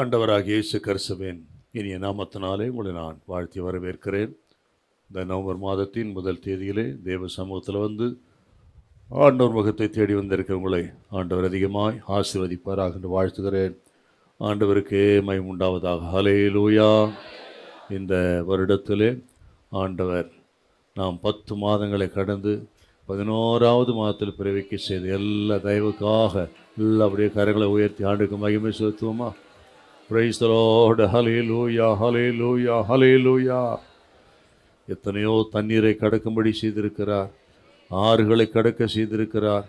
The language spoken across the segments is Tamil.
ஆண்டவராகிய இயேசு கிறிஸ்துவின் இனிய நாமத்தினாலே உங்களை நான் வாழ்த்தி வரவேற்கிறேன். இந்த நவம்பர் மாதத்தின் முதல் தேதியிலே தேவ சமூகத்தில் வந்து ஆண்டவர் முகத்தை தேடி வந்திருக்கிற உங்களை ஆண்டவர் அதிகமாய் ஆசீர்வதிப்பாராக என்று வாழ்த்துகிறேன். ஆண்டவருக்கே மகிமை உண்டாவதாக. ஹல்லேலூயா. இந்த வருடத்திலே ஆண்டவர் நாம் 10 மாதங்களை கடந்து 11வது மாதத்தில் பிறவிக்க செய்த எல்லா தயவுக்காக எல்லாம் அப்படியே கரங்களை உயர்த்தி ஆண்டுக்கு மகிமை செலுத்துவோமா? Praise the Lord. Hallelujah, hallelujah, hallelujah. எத்தனையோ தண்ணீரை கடக்கும்படி செய்திருக்கிறார், ஆறுகளை கடக்க செய்திருக்கிறார்,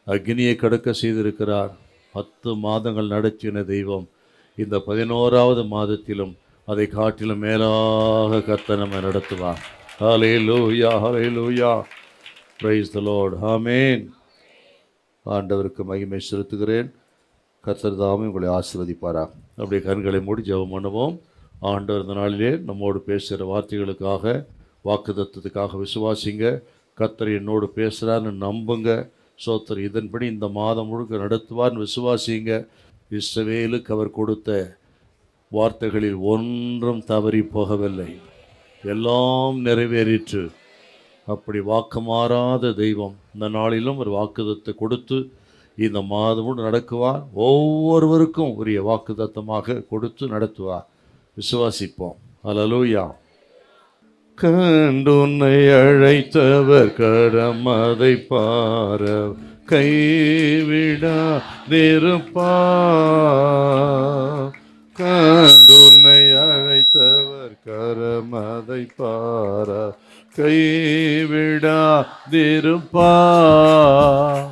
அக்னியை கடக்க செய்திருக்கிறார். 10 மாதங்கள் நடத்தின தெய்வம் இந்த 11வது மாதத்திலும் அதை காட்டிலும் மேலாக கர்த்தர் நம்மை நடத்துவார். Hallelujah, hallelujah. Praise the Lord. Amen. ஆண்டவருக்கு மகிமை செலுத்துகிறேன். கர்த்தர் தாமே உங்களை ஆசீர்வதிப்பாரா. அப்படியே கண்களை மூடி ஜெபம் பண்ணுவோம். ஆண்டவர் இந்த நாளிலே நம்மோடு பேசுகிற வார்த்தைகளுக்காக, வாக்குத்தத்தத்துக்காக விசுவாசிங்க. கர்த்தர் என்னோடு பேசுகிறான்னு நம்புங்க. சோத்தர் இதன்படி இந்த மாதம் முழுக்க நடத்துவார்னு விசுவாசிங்க. இஸ்ரவேலுக்கு அவர் கொடுத்த வார்த்தைகளில் ஒன்றும் தவறி போகவில்லை, எல்லாம் நிறைவேறிற்று. அப்படி வாக்கு மாறாத தெய்வம் இந்த நாளிலும் ஒரு வாக்குத்தத்தை கொடுத்து இந்த மாதமும் நடக்குவார். ஒவ்வொருவருக்கும் உரிய வாக்குத்தத்தமாக கொடுத்து நடத்துவார். விசுவாசிப்போம். அல்லேலூயா. கண்டுன்னை அழைத்தவர் கரம் அதை பார கைவிடாதிருப்பார். கண்டுன்னை அழைத்தவர் கரம் அதை பார கைவிடாதிருப்பார்.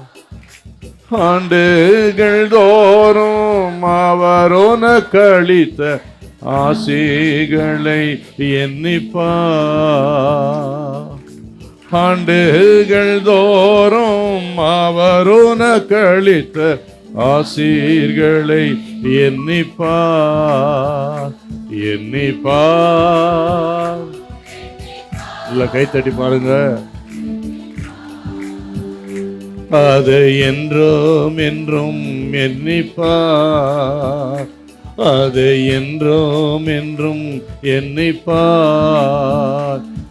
ஆண்டுகள் தோறும் அவர் உனக்களித்த ஆசைகளை எண்ணிப்பார். ஆண்டுகள் தோறும் அவர் உனக்களித்த ஆசீர்களை எண்ணிப்பார், எண்ணிப்பார். இல்லை, கைத்தட்டி பாருங்க. அதை என்றும் என்றும் எண்ணிப்பார், அதை என்றும் என்றும் எண்ணிப்பார்.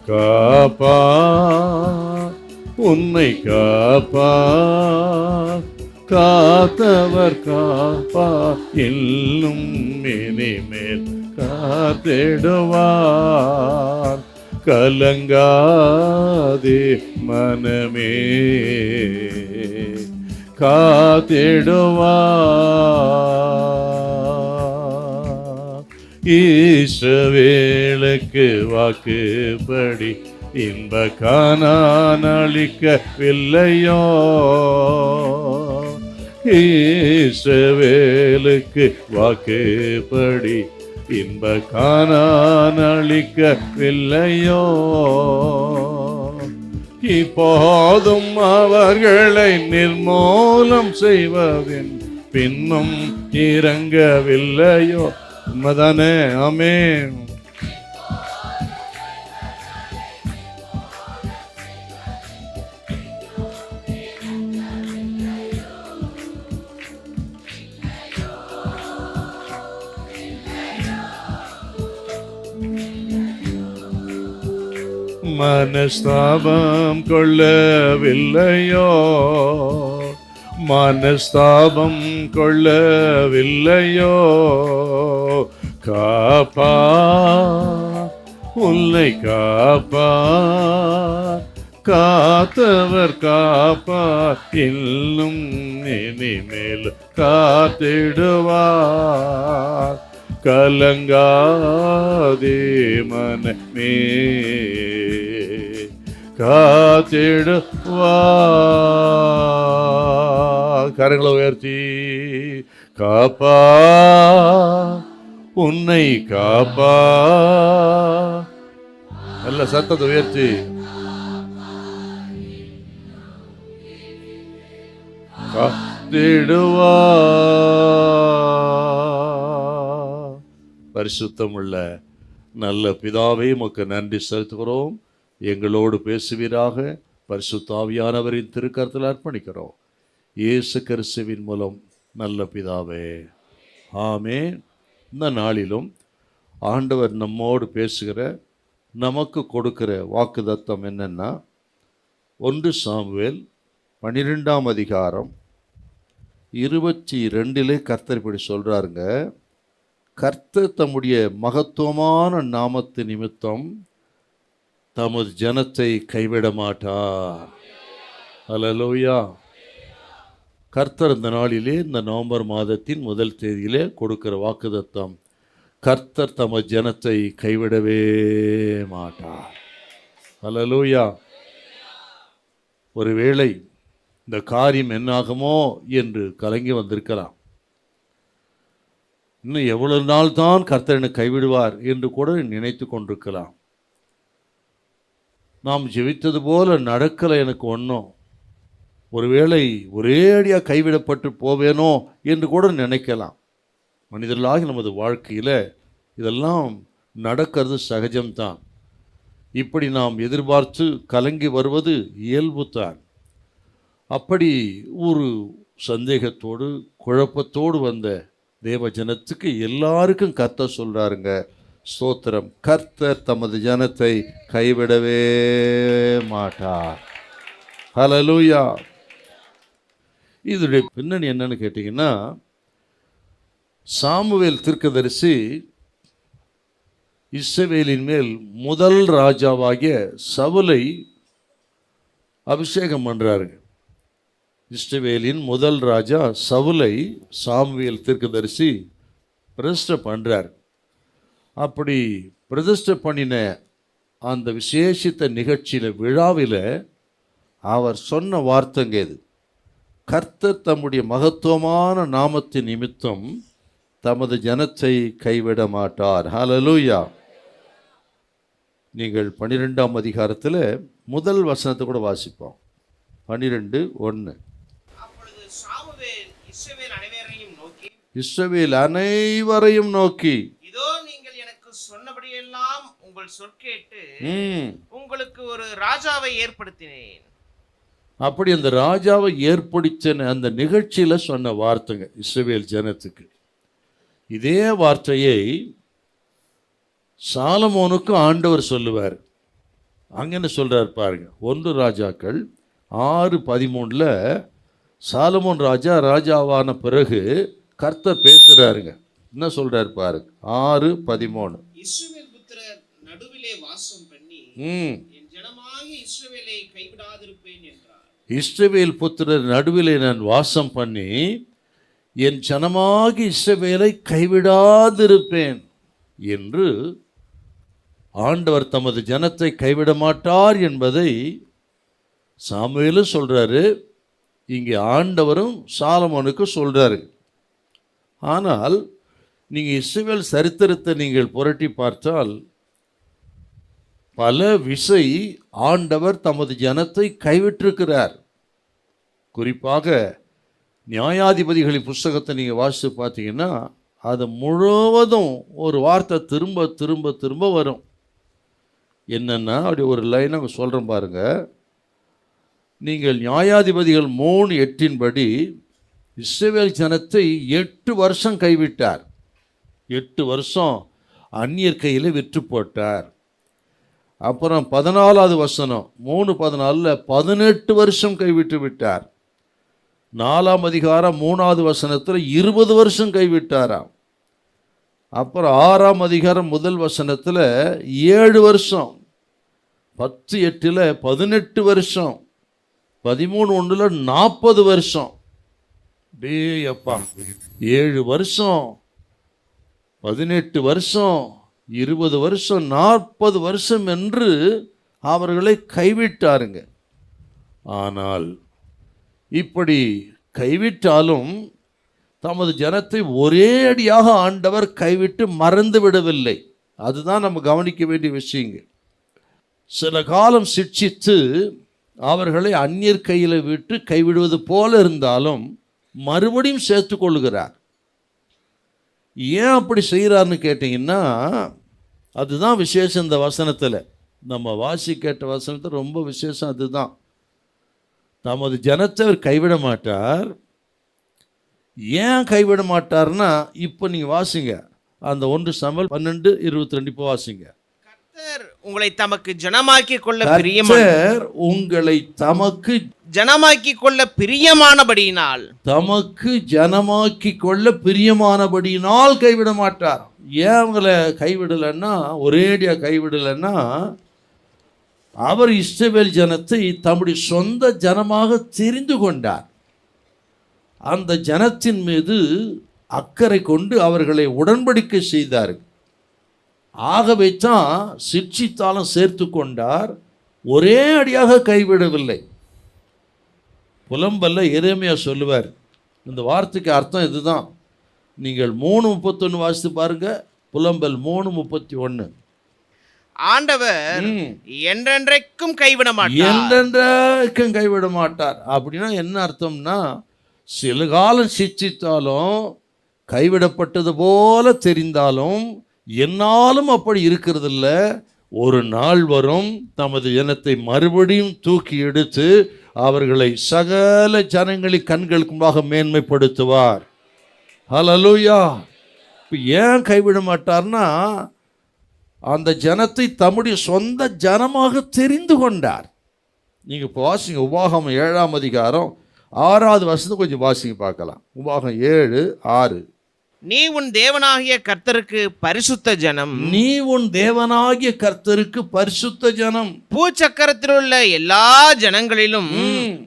காப்பார், உன்னை காப்பார், காத்தவர் காப்பார், இன்னும் இனிமேல் காத்திடுவார். கலங்காதே மனமே, காத்திடுவார். இஸ்ரவேலுக்கு வாக்குப்படி இன்ப கானான் அளிக்கவில்லையோ? இஸ்ரவேலுக்கு வாக்குப்படி இன்ப கானான் அளிக்கவில்லையோ? இப்போதும் அவர்களை நிர்மூலம் செய்வதின் பின்னும் இறங்கவில்லையோ? உண்மைதானே? ஆமென். மனஸ்தாபம் கொள்ளவில்லையோ? மனஸ்தாபம் கொள்ளவில்லையோ? காப்பா, உன்னை காப்பா, காத்தவர் காப்பார், இன்னும் இனிமேல் காத்திடுவார். கலங்காதே மனமே, காத்திடுவார். கரங்களை உயர்த்தி காப்பா, உன்னை காப்பா. நல்ல சத்தத்தை உயர்த்தி காத்திடுவார். பரிசுத்தமுள்ள நல்ல பிதாவே, உமக்கு நன்றி செலுத்துகிறோம். எங்களோடு பேசுவீராக. பரிசுத்த ஆவியானவரின் திருக்கரத்தில் அர்ப்பணிக்கிறோம். இயேசு கிறிஸ்துவின் மூலம் நல்ல பிதாவே, ஆமென். இந்த நாளிலும் ஆண்டவர் நம்மோடு பேசுகிற, நமக்கு கொடுக்கிற வாக்குத்தத்தம் என்னன்னா, 1 சாமுவேல் 12ஆம் அதிகாரம் 22 கர்த்தர் இப்படி சொல்றாருங்க. கர்த்தர் தம்முடைய மகத்துவமான நாமத்து நிமித்தம் தமது ஜனத்தை கைவிட மாட்டார். அல்லேலூயா. கர்த்தர் இந்த நாளிலே, இந்த நவம்பர் மாதத்தின் முதல் தேதியிலே கொடுக்கிற வாக்குத்தத்தம், கர்த்தர் தமது ஜனத்தை கைவிடவே மாட்டார். அல்லேலூயா. ஒருவேளை இந்த காரியம் என்னாகுமோ என்று கலங்கி வந்திருக்கலாம். இன்னும் எவ்வளவு நாள் தான் கர்த்தர் என்னை கைவிடுவார் என்று கூட நினைத்து கொண்டிருக்கலாம். நாம் ஜெபித்தது போல நடக்கலை எனக்கு ஒன்றும், ஒருவேளை ஒரேடியாக கைவிடப்பட்டு போவேனோ என்று கூட நினைக்கலாம். மனிதர்களாகி நமது வாழ்க்கையில் இதெல்லாம் நடக்கிறது சகஜம்தான். இப்படி நாம் எதிர்பார்த்து கலங்கி வருவது இயல்புத்தான். அப்படி ஒரு சந்தேகத்தோடு குழப்பத்தோடு வந்த தேவ ஜனத்துக்கு எல்லாருக்கும் கர்த்தர் சொல்றாருங்க, ஸ்தோத்திரம், கர்த்தர் தமது ஜனத்தை கைவிடவே மாட்டார். ஹல்லேலூயா. இதனுடைய பின்னணி என்னன்னு கேட்டீங்கன்னா, சாமுவேல் தீர்க்கதரிசி இஸ்ரவேலின் மேல் முதல் ராஜாவாகிய சவுலை அபிஷேகம் பண்றாருங்க. இஸ்ரவேலின் முதல் ராஜா சவுலை சாமுவேல் தீர்க்கதரிசி பிரதிஷ்டை பண்றார். அப்படி பிரதிஷ்டை பண்ணின அந்த விசேஷித்த நிகழ்ச்சியில், விழாவில் அவர் சொன்ன வார்த்தைங்க இது, கர்த்தர் தம்முடைய மகத்துவமான நாமத்தின் நிமித்தம் தமது ஜனத்தை கைவிட மாட்டார். ஹல்லேலூயா. நீங்கள் 12ஆம் அதிகாரத்தில் முதல் வசனத்தை கூட வாசிப்போம். 12:1. இஸ்ரவேல் அனைவரையும் நோக்கி, இதோ நீங்கள் எனக்கு சொன்னபடியெல்லாம் உங்கள் சொற்கேட்டு உங்களுக்கு ஒரு ராஜாவை ஏற்படுத்தினேன். அப்படி அந்த ராஜாவை ஏற்படுத்தின அந்த நிகழ்ச்சியில சொன்ன வார்த்தைங்க இஸ்ரவேல் ஜனத்துக்கு. இதே வார்த்தையை சாலமோனுக்கும் ஆண்டவர் சொல்லுவார். அங்க என்ன சொல்றார் பாருங்க. 1 ராஜாக்கள் 6:13 சாலமோன் ராஜாவான பிறகு கர்த்தர் பேசுறாருங்க. என்ன சொல்றாரு பாருங்க. 6:13. இஸ்ரவேல் புத்திரர் நடுவிலே வாசம் பண்ணி என் ஜனமாகிய இஸ்ரவேலை கைவிடாதிருப்பேன் என்றார். இஸ்ரவேல் புத்திரர் நடுவிலே நான் வாசம் பண்ணி என் ஜனமாகி இஸ்ரவேலை கைவிடாதிருப்பேன் என்று ஆண்டவர் தமது ஜனத்தை கைவிட மாட்டார் என்பதை சாமுவேலும் சொல்றாரு, இங்கே ஆண்டவரும் சாலமோனுக்கு சொல்றாரு. ஆனால் நீங்கள் இஸ்ரவேல் சரித்திரத்தை நீங்கள் புரட்டி பார்த்தால் பல விசை ஆண்டவர் தமது ஜனத்தை கைவிட்டிருக்கிறார். குறிப்பாக நியாயாதிபதிகளின் புஸ்தகத்தை நீங்கள் வாசித்து பார்த்தீங்கன்னா அது முழுவதும் ஒரு வார்த்தை திரும்ப திரும்ப திரும்ப வரும். என்னென்னா, அப்படி ஒரு லைன் அவங்க சொல்கிறேன் பாருங்க. நீங்கள் நியாயாதிபதிகள் 3:8 படி இஸ்ரவேல் ஜனத்தை 8 வருஷம் கைவிட்டார். 8 வருஷம் அந்நியர் கையில் விற்று போட்டார். அப்புறம் 14வது வசனம் 3:14 18 வருஷம் கைவிட்டு விட்டார். 4ஆம் அதிகாரம் 3வது வசனத்தில் 20 வருஷம் கைவிட்டாராம். அப்புறம் 6ஆம் அதிகாரம் 1 வசனத்தில் 7 வருஷம், 10:8 18 வருஷம், 13:1 40 வருஷம். அப்பா, 7 வருஷம், 18 வருஷம், 20 வருஷம், 40 வருஷம் என்று அவர்களை கைவிட்டாருங்க. ஆனால் இப்படி கைவிட்டாலும் தமது ஜனத்தை ஒரே அடியாக ஆண்டவர் கைவிட்டு மறந்து விடவில்லை. அதுதான் நம்ம கவனிக்க வேண்டிய விஷயங்க. சில காலம் சிட்சித்து அவர்களை அந்நியர் கையில் விட்டு கைவிடுவது போல இருந்தாலும் மறுபடியும் சேர்த்து கொள்ளுகிறார். ஏன் அப்படி செய்கிறார்னு கேட்டிங்கன்னா, அதுதான் விசேஷம். இந்த வசனத்தில் நம்ம வாசி கேட்ட வசனத்தில் ரொம்ப விசேஷம் அதுதான். தமது ஜனத்தை அவர் கைவிட மாட்டார். ஏன் கைவிட மாட்டார்னா, இப்போ நீங்கள் வாசிங்க, அந்த 1 சாமுவேல் 12:22 இப்போ வாசிங்க. கர்த்தர் உங்களை தமக்கு ஜனமாக்கி கொள்ள கர்த்தர் உங்களை தமக்கு ஜனமாக்கி கொள்ள பிரியமானபடியினால் தமக்கு ஜனமாக்கி கொள்ள பிரியமானபடியினால் கைவிட மாட்டார். ஏன் அவங்களை கைவிடலைன்னா, ஒரேடியா கைவிடலைன்னா, அவர் இஸ்ரவேல் ஜனத்தை தம்முடைய சொந்த ஜனமாக தெரிந்து கொண்டார். அந்த ஜனத்தின் மீது அக்கறை கொண்டு அவர்களை உடன்படிக்கை செய்தார். ஆகவே தான் சிட்சித்தாலும் சேர்த்து கொண்டார், ஒரே அடியாக கைவிடவில்லை. புலம்பல்ல எரேமியா சொல்லுவார், இந்த வார்த்தைக்கு அர்த்தம் இதுதான். நீங்கள் 3:31 வாசித்து பாருங்க. புலம்பல் 3:31. ஆண்டவர் என்றென்றைக்கும் கைவிட மாட்டார், என்றென்றைக்கும் கைவிட மாட்டார். அப்படின்னா என்ன அர்த்தம்னா, சில காலம் சிட்சித்தாலும் கைவிடப்பட்டது போல தெரிந்தாலும் என்னாலும் அப்படி இருக்கிறதில்ல. ஒரு நாள் வரும், தமது ஜனத்தை மறுபடியும் தூக்கி எடுத்து அவர்களை சகல ஜனங்களின் கண்களுக்கு முன்பாக மேன்மைப்படுத்துவார். ஹல்லேலூயா. இப்போ ஏன் கைவிட மாட்டார்னா, அந்த ஜனத்தை தம்முடைய சொந்த ஜனமாக தெரிந்து கொண்டார். நீங்கள் இப்போ வாசிங்க, உபாகமம் 7ஆம் அதிகாரம் 6வது வசனத்தை கொஞ்சம் வாசிங்க பார்க்கலாம். உபாகம் 7:6. நீ உன் தேவனாகிய கர்த்தருக்கு பரிசுத்த ஜனம், நீ உன் தேவனாகிய கர்த்தருக்கு பரிசுத்த ஜனம். பூச்சக்கரத்தில் உள்ள எல்லா ஜனங்களிலும்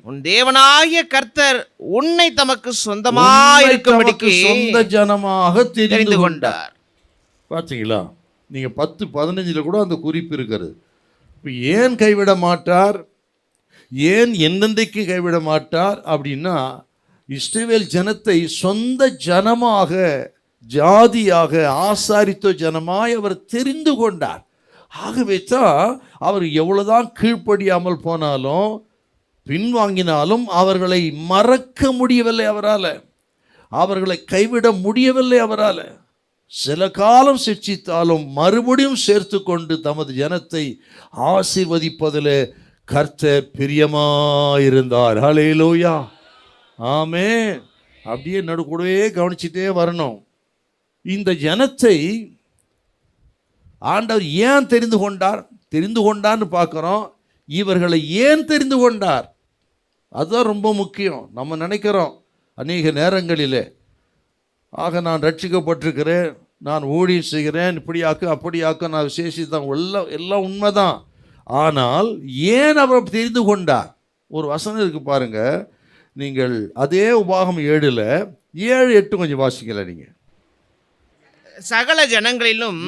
உன் தேவனாகிய கர்த்தர் உன்னை தமக்கு சொந்தமாயிருக்கும்படிக்கு சொந்த ஜனமாக தெரிந்து கொண்டார். பார்த்தீங்களா? நீங்கள் 10:15 கூட அந்த குறிப்பு இருக்கிறது. இப்போ ஏன் கைவிட மாட்டார், ஏன் என்னென்றைக்கு கைவிட மாட்டார் அப்படின்னா, இஸ்ரவேல் ஜனத்தை சொந்த ஜனமாக, ஜாதியாக, ஆசாரித்த ஜனமாய் அவர் தெரிந்து கொண்டார். ஆகவே தான் அவர் எவ்வளவுதான் கீழ்ப்படியாமல் போனாலும் பின்வாங்கினாலும் அவர்களை மறக்க முடியவில்லை அவரால், அவர்களை கைவிட முடியவில்லை அவரால். சில காலம் சிட்சித்தாலும் மறுபடியும் சேர்த்து கொண்டு தமது ஜனத்தை ஆசீர்வதிப்பதில் கர்த்தர் பிரியமாயிருந்தார். ஹல்லேலூயா, ஆமென். அப்படியே நடுக்கூடவே கவனிச்சுட்டே வரணும். இந்த ஜனத்தை ஆண்டவர் ஏன் தெரிந்து கொண்டார், தெரிந்து கொண்டான்னு பார்க்குறோம். இவர்களை ஏன் தெரிந்து கொண்டார், அதுதான் ரொம்ப முக்கியம். நம்ம நினைக்கிறோம் அநேக நேரங்களிலே, ஆக நான் ரட்சிக்கப்பட்டிருக்கிறேன், நான் ஊழியம் செய்கிறேன், இப்படியாக்க அப்படியாக்க, நான் விசேஷித்தான், எல்லாம் உண்மைதான். ஆனால் ஏன் அவர் தெரிந்து கொண்டார்? ஒரு வசனம் இருக்கு பாருங்க. நீங்கள் அதே உபாகம் 7:7-8 கொஞ்சம் வாசிக்கல. நீங்கள் சகல ஜனங்களிலும்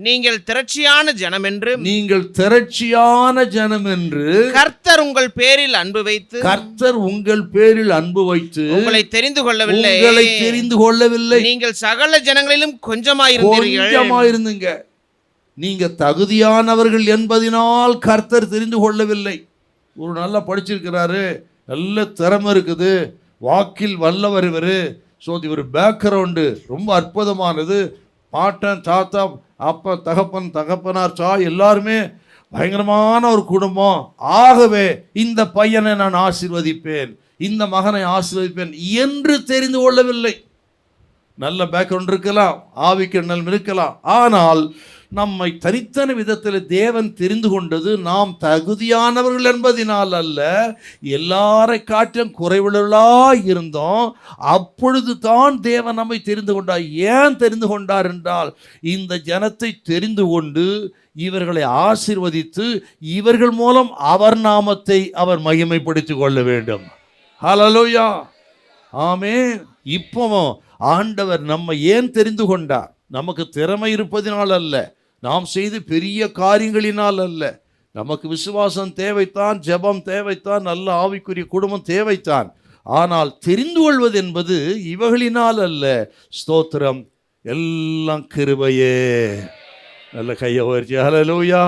நீங்கள் திரட்சியான ஜனம் என்று, நீங்கள் திரட்சியான ஜனம் என்று கர்த்தர் உங்கள் பேரில் அன்பு வைத்து, கர்த்தர் உங்கள் பேரில் அன்பு வைத்து உங்களை தெரிந்து கொள்ளவில்லை, உங்களை தெரிந்து கொள்ளவில்லை. நீங்கள் சகல ஜனங்களிலும் கொஞ்சமாயிருந்தீங்க. நீங்க தகுதியானவர்கள் என்பதினால் கர்த்தர் தெரிந்து கொள்ளவில்லை. ஒரு நல்லா படிச்சிருக்கிறாரு, நல்ல திறமை இருக்குது, வாக்கில் வல்லவர் இவர், ஸோ இவர் பேக்ரவுண்டு ரொம்ப அற்புதமானது, பாட்டன் தாத்தா அப்பா தகப்பனார் எல்லாருமே பயங்கரமான ஒரு குடும்பம், ஆகவே இந்த பையனை நான் ஆசீர்வதிப்பேன், இந்த மகனை ஆசீர்வதிப்பேன் என்று தெரிந்து கொள்ளவில்லை. நல்ல பேக்ரவுண்ட் இருக்கலாம், ஆவிக்கு நலம் இருக்கலாம், ஆனால் நம்மை தனித்தனி விதத்தில் தேவன் தெரிந்து கொண்டது நாம் தகுதியானவர்கள் என்பதினால் அல்ல, எல்லாரை காட்டிலும் குறைவுள்ளவர்களாய் இருந்தோம். அப்பொழுது தான் தேவன் நம்மை தெரிந்து கொண்டார். ஏன் தெரிந்து கொண்டார் என்றால், இந்த ஜனத்தை தெரிந்து கொண்டு இவர்களை ஆசீர்வதித்து இவர்கள் மூலம் அவர் நாமத்தை அவர் மகிமைப்படுத்திக் கொள்ள வேண்டும். ஹல்லேலூயா, ஆமென். இப்போ ஆண்டவர் நம்மை ஏன் தெரிந்து கொண்டார்? நமக்கு திறமை இருப்பதினால் அல்ல, நாம் செய்து பெரிய காரியங்களினால் அல்ல. நமக்கு விசுவாசம் தேவைத்தான், ஜெபம் தேவைத்தான், நல்ல ஆவிக்குரிய குடும்பம் தேவைத்தான். ஆனால் தெரிந்து கொள்வது என்பது இவர்களினால் அல்ல. ஸ்தோத்திரம், எல்லாம் கிருபையே. நல்ல கையை உயர்த்தி ஹல்லேலூயா.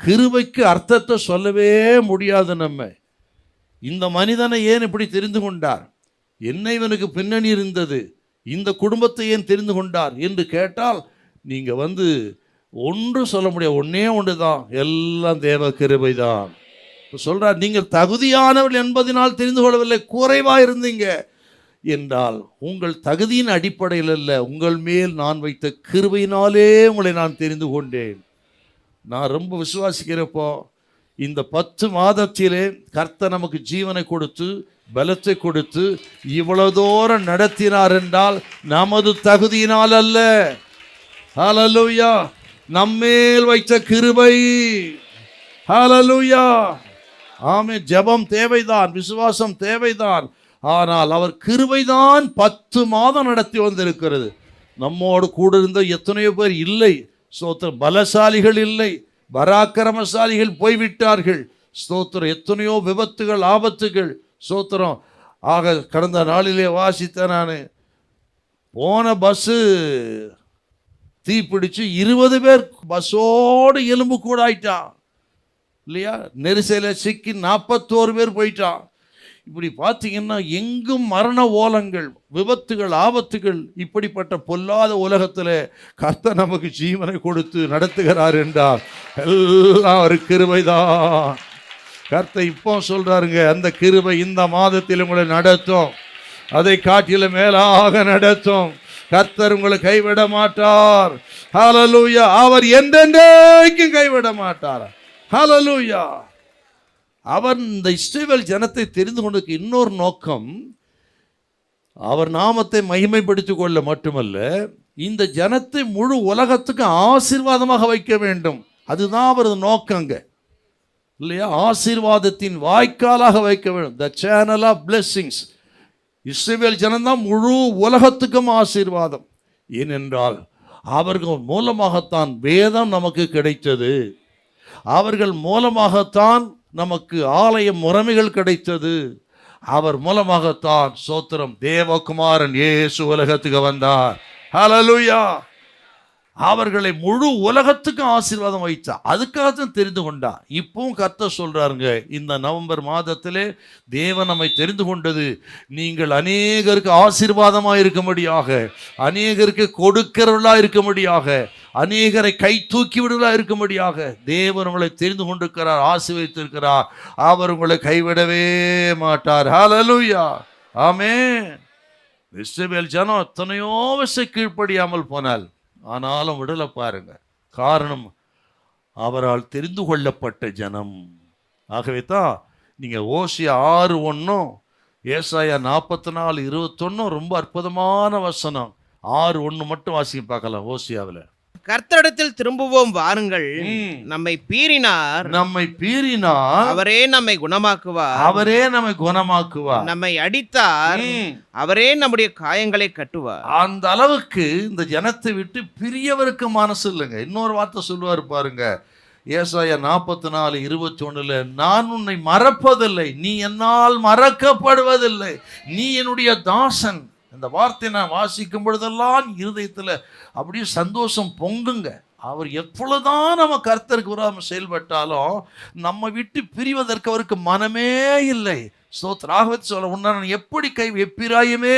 கிருபைக்கு அர்த்தத்தை சொல்லவே முடியாது. நம்ம இந்த மனிதனை ஏன் இப்படி தெரிந்து கொண்டார், என்ன இவனுக்கு பின்னணி இருந்தது, இந்த குடும்பத்தை ஏன் தெரிந்து கொண்டார் என்று கேட்டால், நீங்கள் ஒன்று சொல்ல முடியாது. ஒன்றே ஒன்று தான், எல்லாம் தேவ கிருபை தான். இப்போ சொல்கிறார், நீங்கள் தகுதியானவர்கள் என்பதனால் தெரிந்து கொள்ளவில்லை, குறைவாக இருந்தீங்க. என்றால் உங்கள் தகுதியின் அடிப்படையில் அல்ல, உங்கள் மேல் நான் வைத்த கிருபையினாலே உங்களை நான் தெரிந்து கொண்டேன். நான் ரொம்ப விசுவாசிக்கிறப்போ இந்த 10 மாதத்திலே கர்த்தர் நமக்கு ஜீவனை கொடுத்து பலத்தை கொடுத்து இவ்வளவு தூரம் நடத்தினார் என்றால் நமது தகுதியினால் அல்ல. ஹல்லேலூயா. நம்மேல் வைத்த கிருபை. ஹல்லேலூயா. ஆமென். ஜெபம் தேவைதான், விசுவாசம் தேவைதான். ஆனால் அவர் கிருபைதான் 10 மாதம் நடத்தி வந்திருக்கிறது. நம்மோடு கூட இருந்த எத்தனையோ பேர் இல்லை. ஸ்தோத்திரம். பலசாலிகள் இல்லை, பராக்கிரமசாலிகள் போய்விட்டார்கள். ஸ்தோத்திரம். எத்தனையோ விபத்துகள், ஆபத்துகள். ஸ்தோத்திரம். ஆக கடந்த நாளிலே வாசித்தேன் நான், போன பஸ்ஸு தீப்பிடிச்சு 20 பேர் பஸ்ஸோடு எலும்பு கூட ஆயிட்டான் இல்லையா? நெரிசலில் சிக்கி 41 பேர் போயிட்டான். இப்படி பார்த்தீங்கன்னா எங்கும் மரண ஓலங்கள், விபத்துகள், ஆபத்துகள். இப்படிப்பட்ட பொல்லாத உலகத்தில் கர்த்தர் நமக்கு ஜீவனை கொடுத்து நடத்துகிறார் என்றால் எல்லாம் ஒரு கிருபைதான். கர்த்தர் இப்போ சொல்றாருங்க, அந்த கிருபை இந்த மாதத்தில் உங்களை நடத்தும், அதை காட்டில மேலாக நடத்தும். கர்த்தர் உங்களை கைவிட மாட்டார். ஹல்லேலூயா. அவர் என்றென்றைக்கும் கைவிட மாட்டார். ஹல்லேலூயா. அவர் இந்த இஸ்ரவேல் ஜனத்தை தெரிந்து கொண்டதுக்கு இன்னொரு நோக்கம், அவர் நாமத்தை மகிமைப்படுத்திக் கொள்ள மட்டுமல்ல, இந்த ஜனத்தை முழு உலகத்துக்கு ஆசீர்வாதமாக வைக்க வேண்டும். அதுதான் அவரது நோக்கங்க இல்லையா? ஆசீர்வாதத்தின் வாய்க்காலாக வைக்க வேண்டும். The channel of blessings. Israel ஜனம்தான் முழு உலகத்துக்கும் ஆசீர்வாதம். ஏனென்றால் அவர்கள் மூலமாகத்தான் வேதம் நமக்கு கிடைத்தது. அவர்கள் மூலமாகத்தான் நமக்கு ஆலய முறைமைகள் கிடைத்தது. அவர் மூலமாகத்தான் சோத்திரம் தேவகுமாரன் இயேசு உலகத்துக்கு வந்தார். ஹல்லேலூயா. அவர்களை முழு உலகத்துக்கும் ஆசீர்வாதம் வைத்தா. அதுக்காகத்தான் தெரிந்து கொண்டா. இப்பவும் கர்த்தர் சொல்றாருங்க, இந்த நவம்பர் மாதத்திலே தேவன் நம்மை தெரிந்து கொண்டது நீங்கள் அநேகருக்கு ஆசீர்வாதமாக இருக்கும்படியாக, அநேகருக்கு கொடுக்கிறவர்களா இருக்கும்படியாக, அநேகரை கை தூக்கி விடுவதா இருக்கும்படியாக தேவன் உங்களை தெரிந்து கொண்டிருக்கிறார், ஆசீர்வதித்திருக்கிறார். அவர் உங்களை கைவிடவே மாட்டார். ஹல்லேலூயா. ஆமென். இஸ்ரவேல் ஜனம் எத்தனையோ விஷயம் கீழ்ப்படியாமல் போனால் ஆனாலும் விடலை பாருங்க. காரணம், அவரால் தெரிந்து கொள்ளப்பட்ட ஜனம். ஆகவே தான் நீங்கள் ஓசியா 6:1, ஏசாயா 44:21 ரொம்ப அற்புதமான வசனம். 6:1 மட்டும் வாசிக்க பார்க்கலாம் ஓசியாவில். கர்த்தரிடத்தில் திரும்புவோம் வாருங்கள், நம்மை பீறினார் அவரே நம்மை குணமாக்குவார், நம்மை அடித்தார் அவரே நம்முடைய காயங்களை கட்டுவார். அந்த அளவுக்கு இந்த ஜனத்தை விட்டு பிரியவருக்கு மனசு இல்லைங்க. இன்னொரு வார்த்தை சொல்லுவார் பாருங்க, ஏசாயா 44:21, நான் உன்னை மறப்பதில்லை, நீ என்னால் மறக்கப்படுவதில்லை, நீ என்னுடைய தாசன். இந்த வார்த்தையை நான் வாசிக்கும் பொழுதெல்லாம் இருதயத்தில் அப்படியே சந்தோஷம் பொங்குங்க. அவர் எப்பொழுதுதான் நம்ம கர்த்தருக்கு விரோதமாக செயல்பட்டாலும் நம்ம விட்டு பிரிவதற்கு அவருக்கு மனமே இல்லை. ஸ்தோத்திராகவே சொல்ல, உன்னை நான் எப்படி எப்பிராயுமே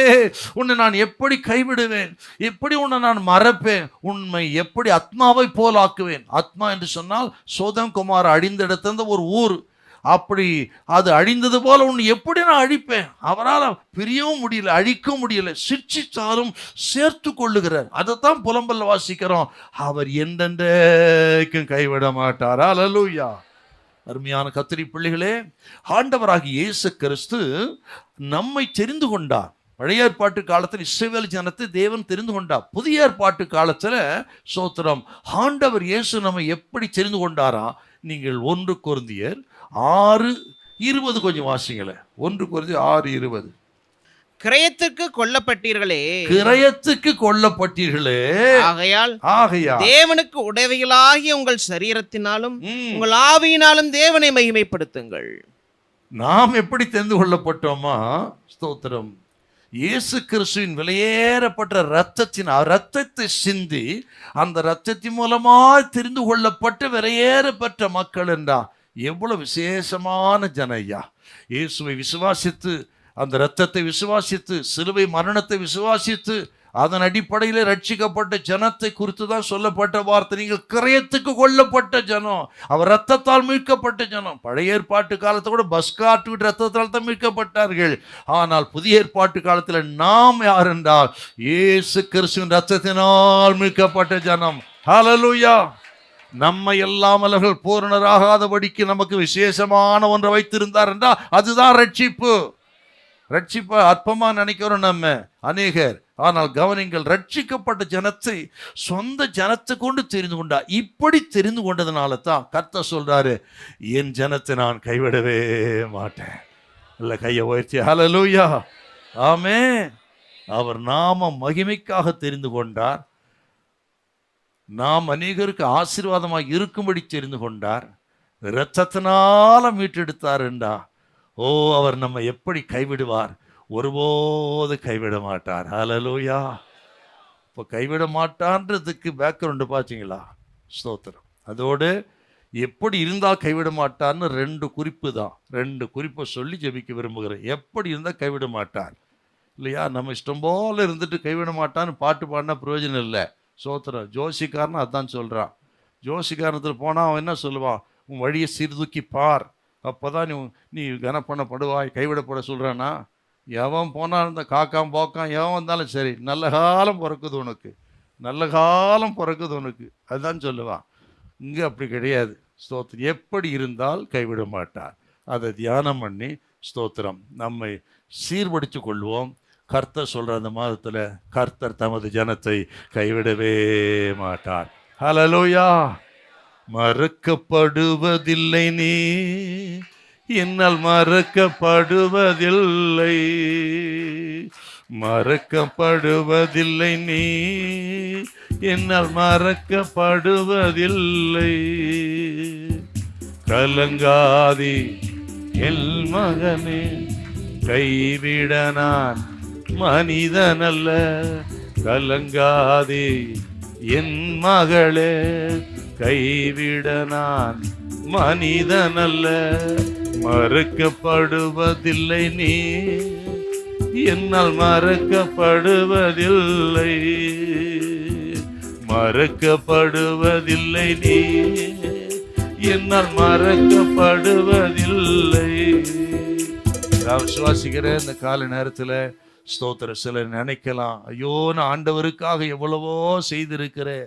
உன்னை நான் எப்படி கைவிடுவேன், எப்படி உன்னை நான் மறப்பேன், உண்மை எப்படி ஆத்மாவை போல் ஆக்குவேன். ஆத்மா என்று சொன்னால் சோதம் குமார் அழிந்த இடத்துல ஒரு ஊர். அப்படி அது அழிந்தது போல உன்னை எப்படி நான் அழிப்பேன். அவரால் பிரியவும் முடியல, அழிக்கவும் முடியல, சிர்ச்சித்தாலும் சேர்த்து கொள்ளுகிறார். அதைத்தான் புலம்பல்ல வாசிக்கிறோம், அவர் என்றென்றைக்கும் கைவிட மாட்டார். ஹல்லேலூயா. அருமையான கர்த்தருடைய பிள்ளைகளே, ஆண்டவராகிய இயேசு கிறிஸ்து நம்மை தெரிந்து கொண்டார். பழைய ஏற்பாட்டு காலத்தில் இஸ்ரவேல் ஜனத்தை தேவன் தெரிந்து கொண்டார். புதிய ஏற்பாட்டு காலத்தில் சோத்திரம் ஆண்டவர் இயேசு நம்மை எப்படி தெரிந்து கொண்டாரா? நீங்கள் 1 கொரிந்தியர் 6:20 கொஞ்சம் வாசிங்களேன். 1 கொரிந்தியர் 6:20. கிரயத்துக்கு கொல்லப்பட்டீர்களே, ஆகையால் தேவனுக்கு உடையவைகளாகிய உங்கள் சரீரத்தினாலும் உங்கள் ஆவியினாலும் தேவனை மகிமைப்படுத்துங்கள். நாம் எப்படி தெரிந்து கொள்ளப்பட்டோமா? ஸ்தோத்திரம். இயேசு கிறிஸ்துவின் விலையேறப்பட்ட இரத்தத்தை சிந்தி அந்த இரத்தத்தின் மூலமாக தெரிந்து கொள்ளப்பட்ட விலையேறப்பட்ட மக்கள் என்றா எவ்வளவு விசேஷமான ஜனையா. இயேசுவை விசுவாசித்து, அந்த இரத்தத்தை விசுவாசித்து, சிலுவை மரணத்தை விசுவாசித்து, அதன் அடிப்படையில் ரட்சிக்கப்பட்ட ஜனத்தை குறித்து தான் சொல்லப்பட்ட வார்த்தை. நீங்கள் கிரயத்துக்கு கொல்லப்பட்ட ஜனம், அவர் ரத்தத்தால் மீட்கப்பட்ட ஜனம். பழைய ஏற்பாட்டு காலத்தை கூட பஸ்காட்டு ரத்தத்தால் தான் மீட்கப்பட்டார்கள். ஆனால் புதிய ஏற்பாட்டு காலத்தில் நாம் யார் என்றால் இயேசு கிறிஸ்துவின் ரத்தத்தினால் மீட்கப்பட்ட ஜனம். ஹல்லேலூயா. நம்மை எல்லாமலர்கள் பூரணராகாதபடிக்கு நமக்கு விசேஷமான ஒன்றை வைத்திருந்தார் என்றால் அதுதான் ரட்சிப்பு. ரட்சிப்பை அற்பமா நினைக்கிறோம் நம்ம அநேகர். ஆனால் கவனிங்கள், ரட்சிக்கப்பட்ட ஜனத்தை சொந்த ஜனத்தை கொண்டு தெரிந்து கொண்டா. இப்படி தெரிந்து கொண்டதுனால தான் கர்த்தர் சொல்றாரு, என் ஜனத்தை நான் கைவிடவே மாட்டேன். இல்ல, கையை உயர்த்தி ஹல்லேலூயா. ஆமென். அவர் நாம மகிமைக்காக தெரிந்து கொண்டார். நாம் அநேகருக்கு ஆசீர்வாதமாக இருக்கும்படி தெரிந்து கொண்டார். இரத்தத்தினால மீட்டெடுத்தார் என்றா, ஓ, அவர் நம்ம எப்படி கைவிடுவார்? ஒருபோது கைவிட மாட்டார். ஹல்லேலூயா. இப்போ கைவிட மாட்டான்றதுக்கு பேக்ரவுண்டு பார்த்தீங்களா? ஸ்தோத்திரம். அதோடு எப்படி இருந்தால் கைவிட மாட்டார்னு 2 குறிப்பு தான். 2 குறிப்பை சொல்லி ஜெபிக்க விரும்புகிறேன். எப்படி இருந்தால் கைவிட மாட்டார் இல்லையா? நம்ம இஷ்டம் போல இருந்துட்டு கைவிட மாட்டான்னு பாட்டு பாடினா பிரயோஜனம் இல்லை. ஸ்தோத்திரம். ஜோசிக்காரன் அதான் சொல்கிறான். ஜோசிக்காரத்தில் போனால் அவன் என்ன சொல்லுவான்? உன் வழியை சீர்தூக்கி பார், அப்போதான் நீ கனப்பண்ணப்படுவாய், கைவிடப்பட சொல்கிறானா? எவன் போனால் இந்த காக்காம் போக்கான் எவன் வந்தாலும் சரி, நல்ல காலம் பிறக்குது உனக்கு, நல்ல காலம் பிறக்குது உனக்கு, அதுதான் சொல்லுவான். இங்கே அப்படி கிடையாது. ஸ்தோத்திரம். எப்படி இருந்தால் கைவிட மாட்டார். அதை தியானம் பண்ணி ஸ்தோத்திரம் நம்மை சீர்படுத்தி கொள்வோம். கர்த்தர் சொல்கிற அந்த மாதத்தில் கர்த்தர் தமது ஜனத்தை கைவிடவே மாட்டார். ஹல்லேலூயா. மறக்கப்படுவதில்லை நீ, என்னால் மறக்கப்படுவதில்லை. மறக்கப்படுவதில்லை நீ, என்னால் மறக்கப்படுவதில்லை. கலங்காதே என் மகனே, கைவிட நான் மனிதனல்ல. கலங்காதே என் மகளே, கைவிட நான் மனிதனல்ல. மறக்கப்படுவதில்லை நீ, என்னால் மறக்கப்படுவதில்லை. மறக்கப்படுவதில்லை நீ, என்னால் மறக்கப்படுவதில்லை. நான் விசுவாசிக்கிறேன் இந்த கால நேரத்தில் ஸ்தோத்திரம். சிலர் நினைக்கலாம், ஐயோ நான் ஆண்டவருக்காக எவ்வளவோ செய்திருக்கிறேன்,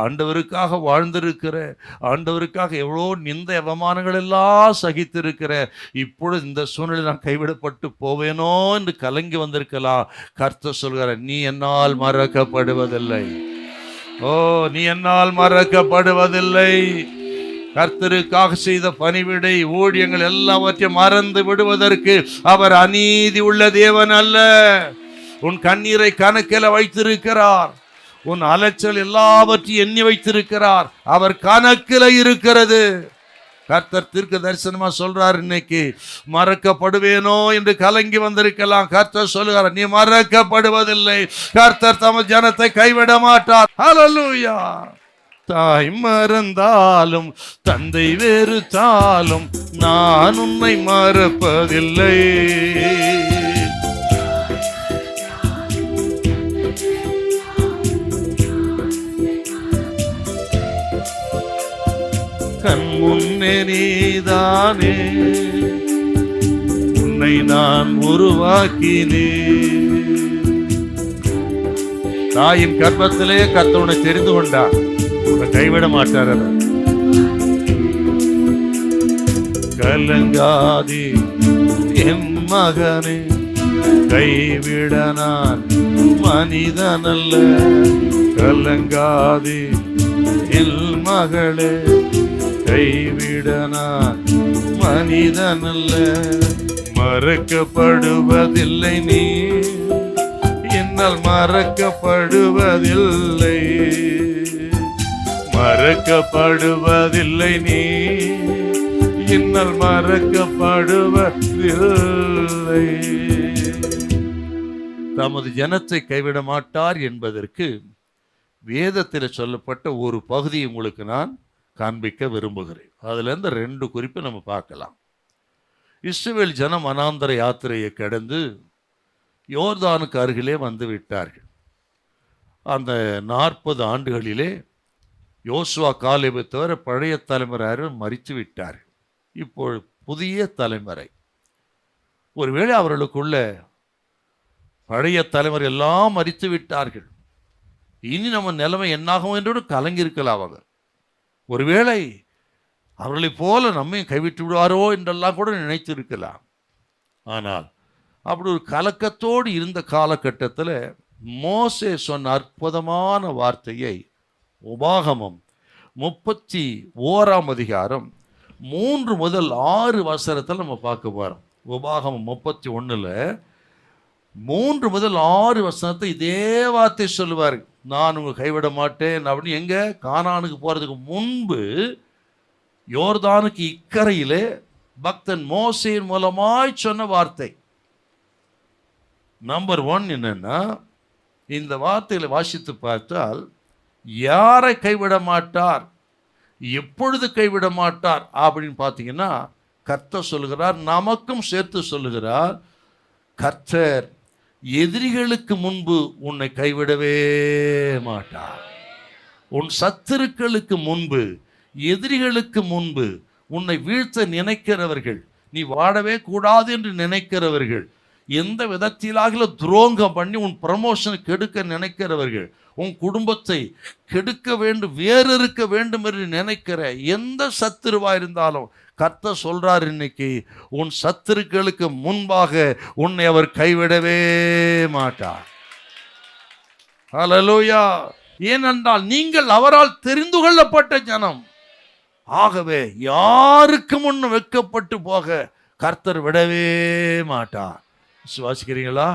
ஆண்டவருக்காக வாழ்ந்திருக்கிறேன், ஆண்டவருக்காக எவ்வளோ நிந்த அவமானங்கள் எல்லாம் சகித்திருக்கிறேன், இப்பொழுது இந்த சூழ்நிலை நான் கைவிடப்பட்டு போவேனோ என்று கலங்கி வந்திருக்கலாம். கர்த்தர் சொல்கிறார், நீ என்னால் மறக்கப்படுவதில்லை. ஓ, நீ என்னால் மறக்கப்படுவதில்லை. கர்த்தருக்காக செய்த பணிவிடை ஊழியங்கள் எல்லாவற்றையும் மறந்து விடுவதற்கு அவர் அநீதி உள்ள தேவன் அல்ல. உன் கண்ணீரை கணக்கில் வைத்திருக்கிறார். உன் அலைச்சல் எல்லாவற்றையும் எண்ணி வைத்திருக்கிறார். அவர் கணக்கில் இருக்கிறது. கர்த்தர் தீர்க்க தரிசனமா சொல்றார், இன்னைக்கு மறக்கப்படுவேனோ என்று கலங்கி வந்திருக்கலாம். கர்த்தர் சொல்லுகிறார், நீ மறக்கப்படுவதில்லை. கர்த்தர் தமது ஜனத்தை கைவிட மாட்டார். ஹல்லேலூயா. தாய் மறந்தாலும் தந்தை வெறுத்தாலும் நான் உன்னை மறப்பதில்லை. கண் முன்னே நீதானே, உன்னை நான் உருவாக்கினேன். தாயின் கர்ப்பத்திலே கர்த்தர் உன்னை தெரிந்து கொண்டார். உன்னை கைவிட மாட்டார். கலங்காதே என் மகனே, கைவிட நான் மனிதனல்ல. கலங்காதே என் மகளே, கைவிட நான் மனிதனல்ல. மறக்கப்படுவதில்லை நீ, என்னால் மறக்கப்படுவதில்லை. மறக்கப்படுவதில்லை நீ, என்னால் மறக்கப்படுவதில்லை. தமது ஜனத்தை கைவிட மாட்டார் என்பதற்கு வேதத்தில் சொல்லப்பட்ட ஒரு பகுதி உங்களுக்கு நான் காண்பிக்க விரும்புகிறேன். அதிலிருந்து 2 குறிப்பை நம்ம பார்க்கலாம். இஸ்ரவேல் ஜனம் வனாந்தர யாத்திரையை கடந்து யோர்தானுக்கு அருகிலே வந்து விட்டார்கள். அந்த 40 ஆண்டுகளிலே யோசுவா காலேபை தவிர பழைய தலைமுறை யாரும் மரித்து விட்டார். இப்போ புதிய தலைமுறை. ஒருவேளை அவர்களுக்குள்ள பழைய தலைமுறை எல்லாம் மரித்து விட்டார்கள், இனி நம்ம நிலைமை என்னாகும் என்று கலங்கியிருக்கலாம். அவங்க ஒருவேளை அவர்களைப் போல நம்மையும் கைவிட்டு விடுவாரோ என்றெல்லாம் கூட நினைத்திருக்கலாம். ஆனால் அப்படி ஒரு கலக்கத்தோடு இருந்த காலகட்டத்தில் மோசே சொன்ன அற்புதமான வார்த்தையை உபாகமம் 31ஆம் அதிகாரம் 3 முதல் 6 வசனத்தில் நம்ம பார்க்க போகிறோம். உபாகமம் 31ல் 3 முதல் 6 வசனத்தை இதே வார்த்தை சொல்லுவார், நான் உங்களை கைவிட மாட்டேன் அப்படின்னு. எங்கே? கானானுக்கு போகிறதுக்கு முன்பு யோர்தானுக்கு இக்கரையிலே பக்தன் மோசேயின் மூலமாய் சொன்ன வார்த்தை. நம்பர் 1 என்னன்னா, இந்த வார்த்தைகளை வாசித்து பார்த்தால் யாரை கைவிட மாட்டார், எப்பொழுது கைவிட மாட்டார் அப்படின்னு பார்த்தீங்கன்னா, கர்த்தர் சொல்லுகிறார், நமக்கும் சேர்த்து சொல்லுகிறார். கர்த்தர் எதிரிகளுக்கு முன்பு உன்னை கைவிடவே மாட்டார். உன் சத்துருக்களுக்கு முன்பு, எதிரிகளுக்கு முன்பு உன்னை வீழ்த்த நினைக்கிறவர்கள், நீ வாழவே கூடாது என்று நினைக்கிறவர்கள், எந்த விதத்திலாக துரோகம் பண்ணி உன் ப்ரமோஷனை கெடுக்க நினைக்கிறவர்கள், உன் குடும்பத்தை கெடுக்க வேண்டும், வேறு இருக்க வேண்டும் என்று நினைக்கிற எந்த சத்துருவா இருந்தாலும் கர்த்தர் சொல்றார், இன்னைக்கு உன் சத்துருக்களுக்கு முன்பாக உன்னை அவர் கைவிடவே மாட்டார். ஹல்லேலூயா. ஏனென்றால் நீங்கள் அவரால் தெரிந்து கொள்ளப்பட்ட ஜனம். ஆகவே யாருக்கு முன் வெட்கப்பட்டு போக கர்த்தர் விடவே மாட்டார். விசுவாசிக்கிறீங்களா?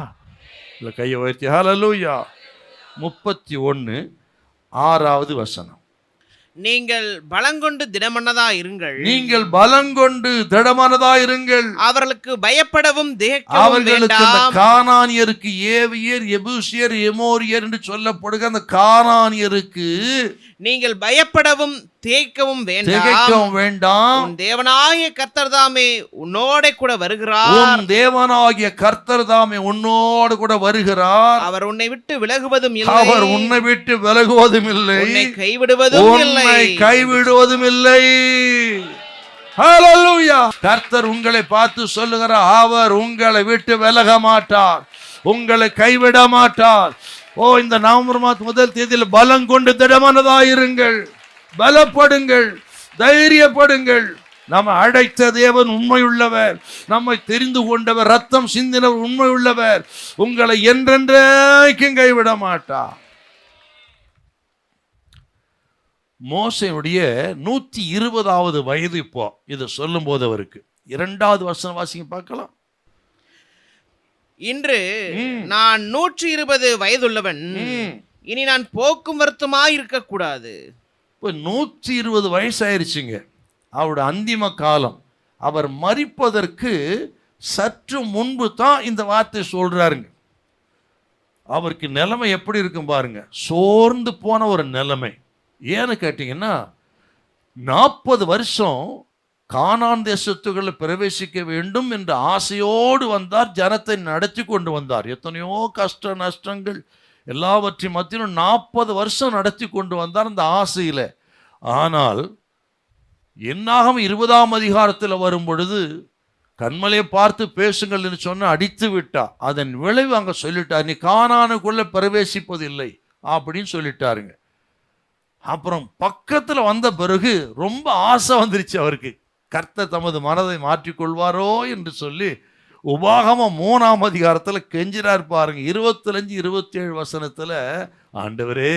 இல்லை கையை உயர்த்தி. ஹல்லேலூயா. 31:6 வசனம். நீங்கள் பலங்கொண்டு திடமனதா இருங்கள். நீங்கள் பலங்கொண்டு திடமனதா இருங்கள். அவர்களுக்கு பயப்படவும் திகைக்கவும் அவர்களுக்கு அந்த வேண்டாம். கானானியருக்கு, ஏவியர், எபூசியர், எமோரியர் என்று சொல்லப்படுகிற அந்த கானானியருக்கு நீங்கள் பயப்படவும் திகைக்கவும் திகைக்கவும் வேண்டாம். உன் தேவனாகிய கர்த்தர் தாமே உன்னோட கூட வருகிறார். உன் தேவனாகிய கர்த்தர் தாமே உன்னோடு கூட வருகிறார். அவர் உன்னை விட்டு விலகுவதும் இல்லை. அவர் உன்னை விட்டு விலகுவதும் இல்லை. உன்னை கைவிடுவதும் இல்லை. உன்னை கைவிடுவதும் இல்லை. ஹல்லேலூயா. கர்த்தர் உங்களை பார்த்து சொல்லுகிறார், அவர் உங்களை விட்டு விலக மாட்டார், உங்களை கைவிட மாட்டார். இந்த நவம்பர் மாதம் 1 தேதியில் பலம் கொண்டு திடமானதாயிருங்கள், பலப்படுங்கள், தைரியப்படுங்கள். நம்ம அழைத்த தேவன் உண்மையுள்ளவர், நம்மை தெரிந்து கொண்டவர், ரத்தம் சிந்தினவர் உண்மையுள்ளவர், உங்களை என்றென்றைக்கும் கைவிட மாட்டார். மோசேயுடைய 120வது வயது இப்போ இதை சொல்லும் போது அவருக்கு 2வது வசனம் வாசிங்க பார்க்கலாம். இன்று நான் 120 வயதுள்ளவன், இனி நான் போக்கும் வருத்தமாய் இருக்க கூடாது. இப்போ 120 வயசாயிருச்சுங்க, அவருடைய அந்திம காலம். அவர் மரிப்பதற்கு சற்று முன்பு தான் இந்த வார்த்தை சொல்றாருங்க. அவருக்கு நிலைமை எப்படி இருக்கும் பாருங்க, சோர்ந்து போன ஒரு நிலைமை. ஏன்னு கேட்டீங்கன்னா, 40 வருஷம் கானான் தேசத்துக்குள்ள பிரவேசிக்க வேண்டும் என்ற ஆசையோடு வந்தார், ஜனத்தை நடத்தி கொண்டு வந்தார். எத்தனையோ கஷ்ட நஷ்டங்கள் எல்லாவற்றையும் மத்தியிலும் 40 வருஷம் நடத்தி கொண்டு வந்தார் அந்த ஆசையில். ஆனால் என்னாகும் 20ஆம் அதிகாரத்தில் வரும் பொழுது, கண்மலையை பார்த்து பேசுங்கள் என்று சொன்ன அடித்து விட்டா. அதன் விளைவு அங்கே சொல்லிட்டார், நீ கானானுக்குள்ள பிரவேசிப்பதில்லை அப்படின்னு சொல்லிட்டாருங்க. அப்புறம் பக்கத்தில் வந்த பிறகு ரொம்ப ஆசை வந்துருச்சு அவருக்கு, கர்த்தர் தமது மனதை மாற்றிக்கொள்வாரோ என்று சொல்லி உபாகமம் 3ஆம் அதிகாரத்தில் கெஞ்சிறார் பாருங்க. 25-27 வசனத்தில், ஆண்டவரே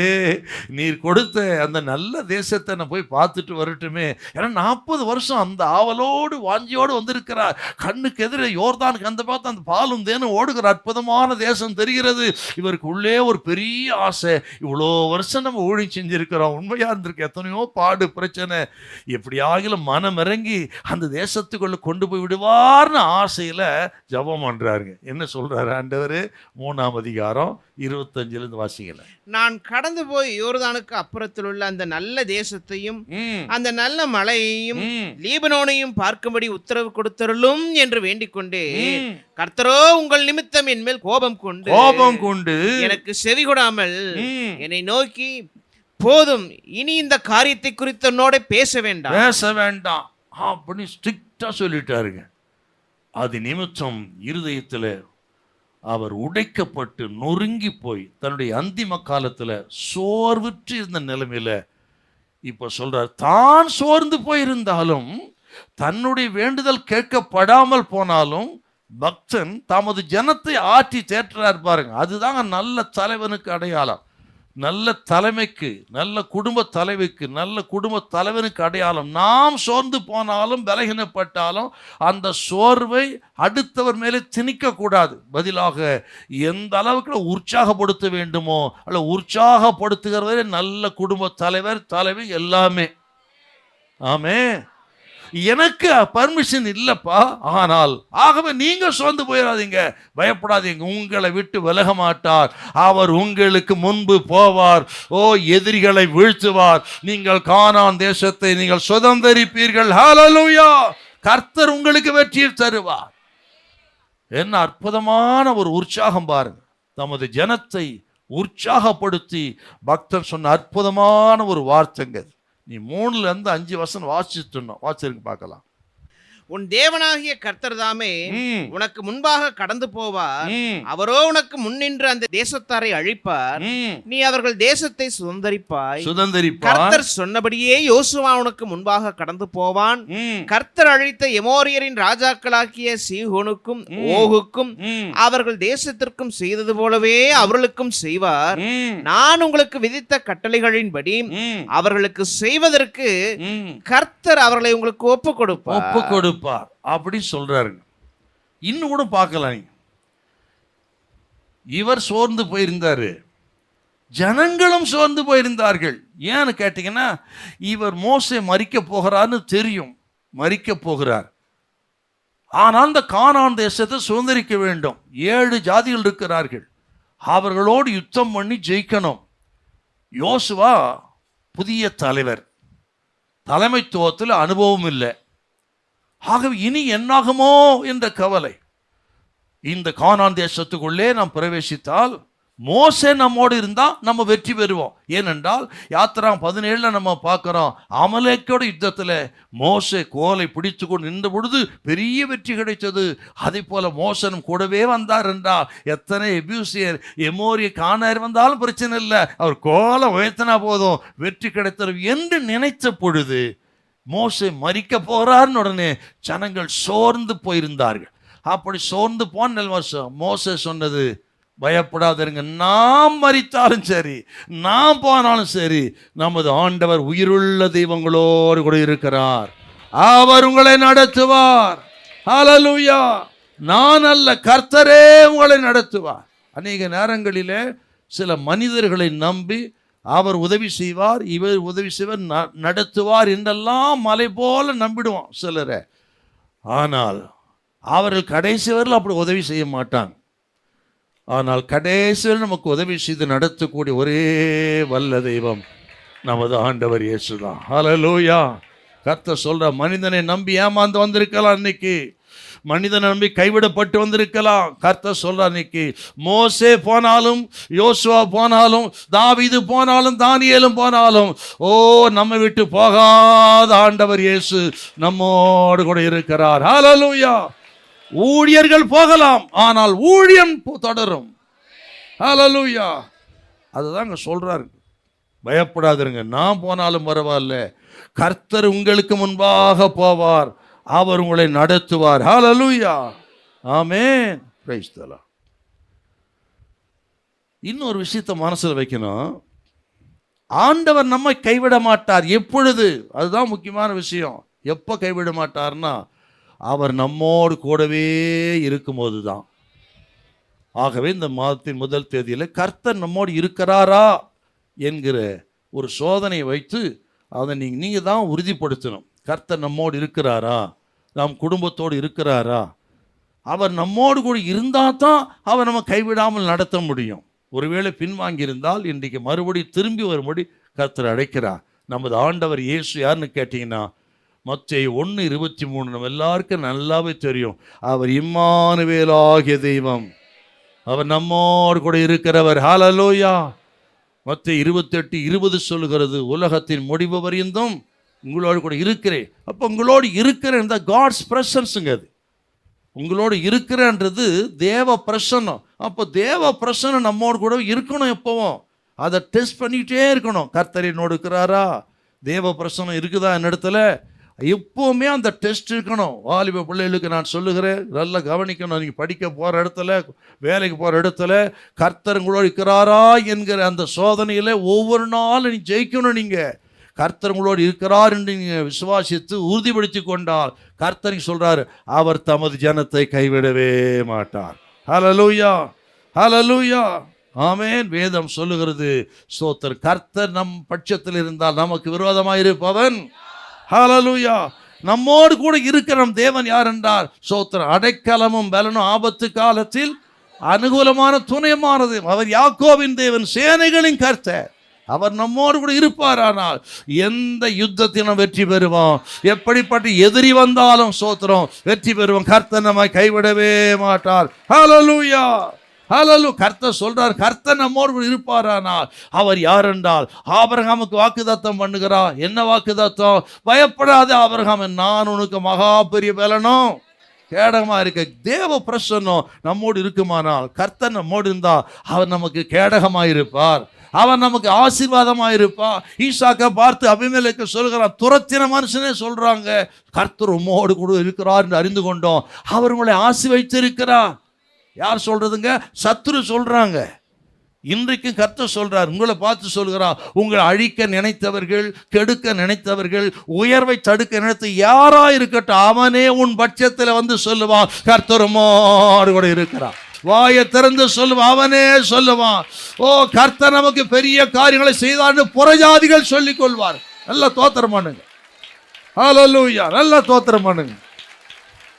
நீர் கொடுத்த அந்த நல்ல தேசத்தை நான் போய் பார்த்துட்டு வரட்டுமே. ஏன்னா 40 வருஷம் அந்த ஆவலோடு வாஞ்சியோடு வந்திருக்கிறார். கண்ணுக்கு எதிரே யோர்தானுக்கு அந்த பார்த்து அந்த பாலும் தேனும் ஓடுகிற அற்புதமான தேசம் தெரிகிறது. இவருக்கு உள்ளே ஒரு பெரிய ஆசை, இவ்வளோ வருஷம் நம்ம ஊழியம் செஞ்சிருக்கிறோம், உண்மையாக இருந்திருக்கு, எத்தனையோ பாடு பிரச்சனை, எப்படியாகிலும் மனம் இறங்கி அந்த தேசத்துக்குள்ள கொண்டு போய் விடுவார்னு ஆசையில் ஜெபம் பண்றாருங்க. என்ன சொல்றாரு ஆண்டவர்? 3ஆம் அதிகாரம் 25 வாசிக்கல. நான் கடந்து போய் யோர்தானுக்கு அப்புறத்தில் உள்ள அந்த நல்ல தேசத்தையும் அந்த நல்ல மலையையும் லீபனோனையும் பார்க்கும்படி உத்தரவு கொடுத்தருளும் என்று வேண்டிக் கொண்டே, கர்த்தரோ உங்கள் நிமித்தம் என் மேல் கோபம் கொண்டு எனக்கு செவி கொடாமல் என்னை நோக்கி, போதும், இனி இந்த காரியத்தை குறித்து என்னோட பேச வேண்டாம் அப்படி ஸ்ட்ரிக்டா சொல்லிட்டாருங்க. அது நிமித்தம் இருதயத்தில் அவர் உடைக்கப்பட்டு நொறுங்கி போய் தன்னுடைய அந்திம காலத்தில் சோர்வுற்று இருந்த நிலைமையில இப்ப சொல்றார், தான் சோர்ந்து போயிருந்தாலும் தன்னுடைய வேண்டுதல் கேட்கப்படாமல் போனாலும் பக்தன் தமது ஜனத்தை ஆற்றி தேற்றார் பாருங்க. அதுதாங்க நல்ல தலைவனுக்கு அடையாளம். நல்ல தலைமைக்கு, நல்ல குடும்ப தலைவிக்கு, நல்ல குடும்ப தலைவனுக்கு அடையாளம். நாம் சோர்ந்து போனாலும் பலகீனப்பட்டாலும் அந்த சோர்வை அடுத்தவர் மேலே திணிக்க கூடாது. பதிலாக எந்த அளவுக்கு உற்சாகப்படுத்த வேண்டுமோ அல்ல உற்சாகப்படுத்துகிறவரே நல்ல குடும்ப தலைவர், தலைவி எல்லாமே. ஆமே, எனக்கு பர்மிஷன் இல்லப்பா, ஆனால் ஆகவே நீங்க சோர்ந்து போயிடாதீங்க, பயப்படாதீங்க, உங்களை விட்டு விலக மாட்டார், அவர் உங்களுக்கு முன்பு போவார், எதிரிகளை வீழ்த்துவார், நீங்கள் கானான் தேசத்தை நீங்கள் சுதந்தரிப்பீர்கள். ஹல்லேலூயா! கர்த்தர் உங்களுக்கு வெற்றியை தருவார். என்ன அற்புதமான ஒரு உற்சாகம் பாருங்க. தமது ஜனத்தை உற்சாகப்படுத்தி பக்தர் சொன்ன அற்புதமான ஒரு வார்த்தைங்க. நீ 3-5 வசனம் வாசிச்சிருக்கு பார்க்கலாம். உன் தேவனாகிய கர்த்தர் தாமே உனக்கு முன்பாக கடந்து போவார், அவரோ உனக்கு முன்னின்று அந்த தேசத்தாரை அழிப்பார், நீ அவர்கள் தேசத்தை சுதந்தரிப்பாய். கர்த்தர் சொன்னபடியே யோசுவா உனக்கு முன்பாக கடந்து போவான். கர்த்தர் அழித்த எமோரியரின் ராஜாக்களாகிய சீகோனுக்கும் ஓகுக்கும் அவர்கள் தேசத்திற்கும் செய்தது போலவே அவர்களுக்கும் செய்வார். நான் உங்களுக்கு விதித்த கட்டளைகளின்படி அவர்களுக்கு செய்வதற்கு கர்த்தர் அவர்களை உங்களுக்கு ஒப்பு கொடுப்பார் அப்படி சொல்றாருங்க. இன்னும் கூட பார்க்கலாம். இவர் சோர்ந்து போயிருந்தாரு, ஜனங்களும் சோர்ந்து போயிருந்தார்கள். ஏன்னு கேட்டீங்கன்னா, இவர் மோசே மரிக்க போகிறார்னு தெரியும், மரிக்க போகிறார். ஆனால் அந்த கானான் தேசத்தை சுதந்திரிக்க வேண்டும். 7 ஜாதிகள் இருக்கிறார்கள், அவர்களோடு யுத்தம் பண்ணி ஜெயிக்கணும். யோசுவா புதிய தலைவர், தலைமைத்துவத்தில் அனுபவம் இல்லை. ஆகவே இனி என்னாகுமோ என்ற கவலை. இந்த கானான் தேசத்துக்குள்ளே நாம் பிரவேசித்தால் மோசே நம்மோடு இருந்தா நம்ம வெற்றி பெறுவோம். ஏனென்றால் யாத்திரா 17 நம்ம பார்க்கிறோம், அமலேக்கோட யுத்தத்தில் மோசே கோலை பிடித்து கொண்டு நின்ற பொழுது பெரிய வெற்றி கிடைத்தது. அதே போல மோசனும் கூடவே வந்தார் என்றால் எத்தனை எபியூசியர் எமோரிய கானார் வந்தாலும் பிரச்சனை இல்லை, அவர் கோலை உயர்த்தினா போதும் வெற்றி கிடைத்தது என்று நினைத்த பொழுது மோசே மரிக்க போறார்னு உடனே ஜனங்கள் சோர்ந்து போயிருந்தார்கள். அப்படி சோர்ந்து போன மோசே சொன்னது, பயப்படாதீங்க, நாம் மரித்தாலும் சரி, நாம் போனாலும் சரி, நமது ஆண்டவர் உயிருள்ள தெய்வங்களோடு கூட இருக்கிறார், அவர் உங்களை நடத்துவார். ஹல்லேலூயா! நான் அல்ல, கர்த்தரே உங்களை நடத்துவார். அநேக நேரங்களிலே சில மனிதர்களை நம்பி அவர் உதவி செய்வார், இவர் உதவி செய்வார், நடத்துவார் என்றெல்லாம் மலை போல நம்பிடுவோம் சிலரை. ஆனால் அவர்கள் கடைசி வரையில் அப்படி உதவி செய்ய மாட்டாங்க. ஆனால் கடைசியில் நமக்கு உதவி செய்து நடத்தக்கூடிய ஒரே வல்ல தெய்வம் நமது ஆண்டவர் இயேசுதான். ஹல்லேலூயா! கர்த்தர் சொல்ற, மனிதனை நம்பி ஏமாந்து வந்திருக்கலாம், இன்னைக்கு மனிதனை நம்பி கைவிடப்பட்டு வந்திருக்கலாம். கர்த்தர் சொல்ற, இன்னைக்கு மோசே போனாலும், யோசுவா போனாலும், தாவீது போனாலும், தானியேலும் போனாலும், நம்ம விட்டு போகாத ஆண்டவர் இயேசு நம்மோடு கூட இருக்கிறார். ஹல்லேலூயா! ஊழியர்கள் போகலாம், ஆனால் ஊழியம் தொடரும். ஹல்லேலூயா! அதுதாங்க சொல்றாரு, பயப்படாதீங்க, நான் போனாலும் பரவாயில்ல, கர்த்தர் உங்களுக்கு முன்பாக போவார், அவர் உங்களை நடத்துவார். ஹல்லேலூயா! ஆமென். Praise the Lord. இன்னொரு விஷயத்தை மனசில் வைக்கணும், ஆண்டவர் நம்மை கைவிட மாட்டார். எப்பொழுது? அதுதான் முக்கியமான விஷயம். எப்போ கைவிட மாட்டார்னா, அவர் நம்மோடு கூடவே இருக்கும்போது தான். ஆகவே இந்த மாதத்தின் முதல் தேதியில் கர்த்தர் நம்மோடு இருக்கிறாரா என்கிற ஒரு சோதனையை வைத்து அதை நீங்கள் தான் உறுதிப்படுத்தணும். கர்த்தர் நம்மோடு இருக்கிறாரா, நம் குடும்பத்தோடு இருக்கிறாரா? அவர் நம்மோடு கூட இருந்தால் தான் அவர் நம்ம கைவிடாமல் நடத்த முடியும். ஒருவேளை பின்வாங்கியிருந்தால் இன்றைக்கு மறுபடி திரும்பி வரும்படி கர்த்தர் அழைக்கிறார். நமது ஆண்டவர் இயேசு யாருன்னு கேட்டீங்கன்னா, மத்தேயு 1:23 நம்ம எல்லாருக்கும் நல்லாவே தெரியும். அவர் இம்மானுவேலாகிய தெய்வம், அவர் நம்மோடு கூட இருக்கிறவர். ஹல்லேலூயா. மத்தேயு 28:20 சொல்லுகிறது, உலகத்தின் முடிவு வரையும் உங்களோடு கூட இருக்கிறேன். அப்போ உங்களோடு இருக்கிறேன், இந்த காட்ஸ் பிரசன்ஸுங்க. அது உங்களோடு இருக்கிறேன்றது தேவ பிரசன்னம். அப்போ தேவ பிரசன்னம் நம்மோடு கூட இருக்கணும். எப்பவும் அதை டெஸ்ட் பண்ணிக்கிட்டே இருக்கணும். கர்த்தர் என்னோடு இருக்கிறாரா, தேவ பிரசன்னம் இருக்குதா என்னிடத்துல, எப்போவுமே அந்த டெஸ்ட் இருக்கணும். வாலிப பிள்ளைகளுக்கு நான் சொல்லுகிறேன், நல்லா கவனிக்கணும். நீங்கள் படிக்க போகிற இடத்துல, வேலைக்கு போகிற இடத்துல கர்த்தர் உங்களோடு இருக்கிறாரா என்கிற அந்த சோதனையில் ஒவ்வொரு நாளும் நீ ஜெயிக்கணும். நீங்கள் கர்த்தர் உங்களோடு இருக்கிறார் என்று நீங்கள் விசுவாசித்து உறுதிப்படுத்தி கொண்டால், கர்த்தர் சொல்கிறார், அவர் தமது ஜனத்தை கைவிடவே மாட்டார். ஹல்லேலூயா, ஹல்லேலூயா, ஆமென். வேதம் சொல்லுகிறது, ஸ்தோத்திரம், கர்த்தர் நம் பட்சத்தில் இருந்தால் நமக்கு விரோதமாக இருப்பவன். ஹல்லேலூயா. நம்மோடு கூட இருக்கிற நம் தேவன் யார் என்றார், ஸ்தோத்திரம், அடைக்கலமும் பலனும் ஆபத்து காலத்தில் அனுகூலமான துணையமானது. அவர் யாக்கோபின் தேவன், சேனைகளின் கர்த்தர். அவர் நம்மோடு கூட இருப்பார். ஆனால் எந்த யுத்தத்திலும் வெற்றி பெறுவோம். எப்படிப்பட்ட எதிரி வந்தாலும் ஸ்தோத்திரம் வெற்றி பெறுவோம். கர்த்தர் நம்மை கைவிடவே மாட்டார். ஹல்லேலூயா, ஹல்லேலூயா. கர்த்தர் சொல்றார், கர்த்தர் நம்மோடு கூட இருப்பார். ஆனால் அவர் யார் என்றால், ஆபிரகாமுக்கு வாக்குத்தத்தம் பண்ணுகிறார். என்ன வாக்குத்தத்தம்? பயப்படாத ஆபிரகாம், நான் உனக்கு மகா பெரிய பலனும் கேடகமா இருக்க. தேவ பிரசன்னம் நம்மோடு இருக்குமானால், கர்த்தர் நம்மோடு இருந்தா அவர் நமக்கு கேடகமாக இருப்பார். அவன் நமக்கு ஆசீர்வாதமாக இருப்பான். ஈசாக்கை பார்த்து அபிமெலேக்கு சொல்கிறான், துரத்தின மனுஷனே சொல்றாங்க, கர்த்தர் உம்மோடு கூட இருக்கிறார் என்று அறிந்து கொண்டோம், அவர் உங்களை ஆசீர்வதித்திருக்கிறார். யார் சொல்றதுங்க? சத்துரு சொல்றாங்க. இன்றைக்கும் கர்த்தர் சொல்றார், உங்களை பார்த்து சொல்கிறார், உங்களை அழிக்க நினைத்தவர்கள், கெடுக்க நினைத்தவர்கள், உயர்வை தடுக்க நினைத்த யாரா இருக்கட்டும், அவனே உன் பட்சத்தில் வந்து சொல்லுவான், கர்த்தர் உம்மோடு கூட இருக்கிறார். வாயை திறந்து சொல்லுவான், அவனே சொல்லுவான், ஓ கர்த்தர் நமக்கு பெரிய காரியங்களை செய்தான்னு புறஜாதிகள் சொல்லிக் கொள்வார். நல்ல தோத்திரம் பண்ணுங்க. ஹல்லேலூயா, நல்ல தோத்திரம் பண்ணுங்க.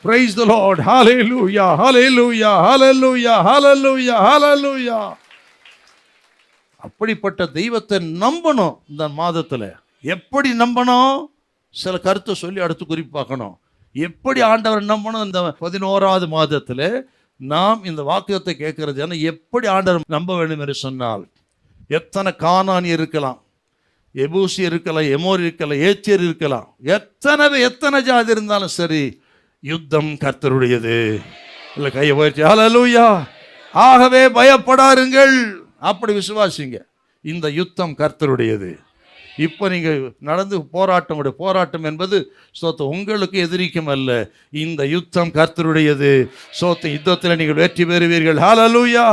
Praise the Lord. Hallelujah, hallelujah, hallelujah, hallelujah, hallelujah. அப்படிப்பட்ட தெய்வத்தை நம்பணும். இந்த மாதத்தில் எப்படி நம்பணும்? சில கருத்தை சொல்லி அடுத்து குறிப்பாக்கணும். எப்படி ஆண்டவர் நம்பணும்? இந்த 11வது மாதத்தில் நாம் இந்த வாக்கியத்தை கேட்கறது, ஏன்னா எப்படி ஆண்டவர் நம்ப வேண்டும் என்று சொன்னால், எத்தனை கானானி இருக்கலாம், எபூசி இருக்கலாம், எமோர் இருக்கலாம், ஏச்சேர் இருக்கலாம், எத்தனை ஜாதி இருந்தாலும் சரி, யுத்தம் கர்த்தருடையது. இல்லை கையை போயிடுச்சு. ஹல்லேலூயா. ஆகவே பயப்படாருங்கள், அப்படி விசுவாசிங்க. இந்த யுத்தம் கர்த்தருடையது. இப்போ நீங்கள் நடந்து போராட்டம் என்பது உங்களுக்கு எதிரிக்கும் அல்ல, இந்த யுத்தம் கர்த்தருடையது. யுத்தத்தில் நீங்கள் வெற்றி பெறுவீர்கள். ஹல்லேலூயா,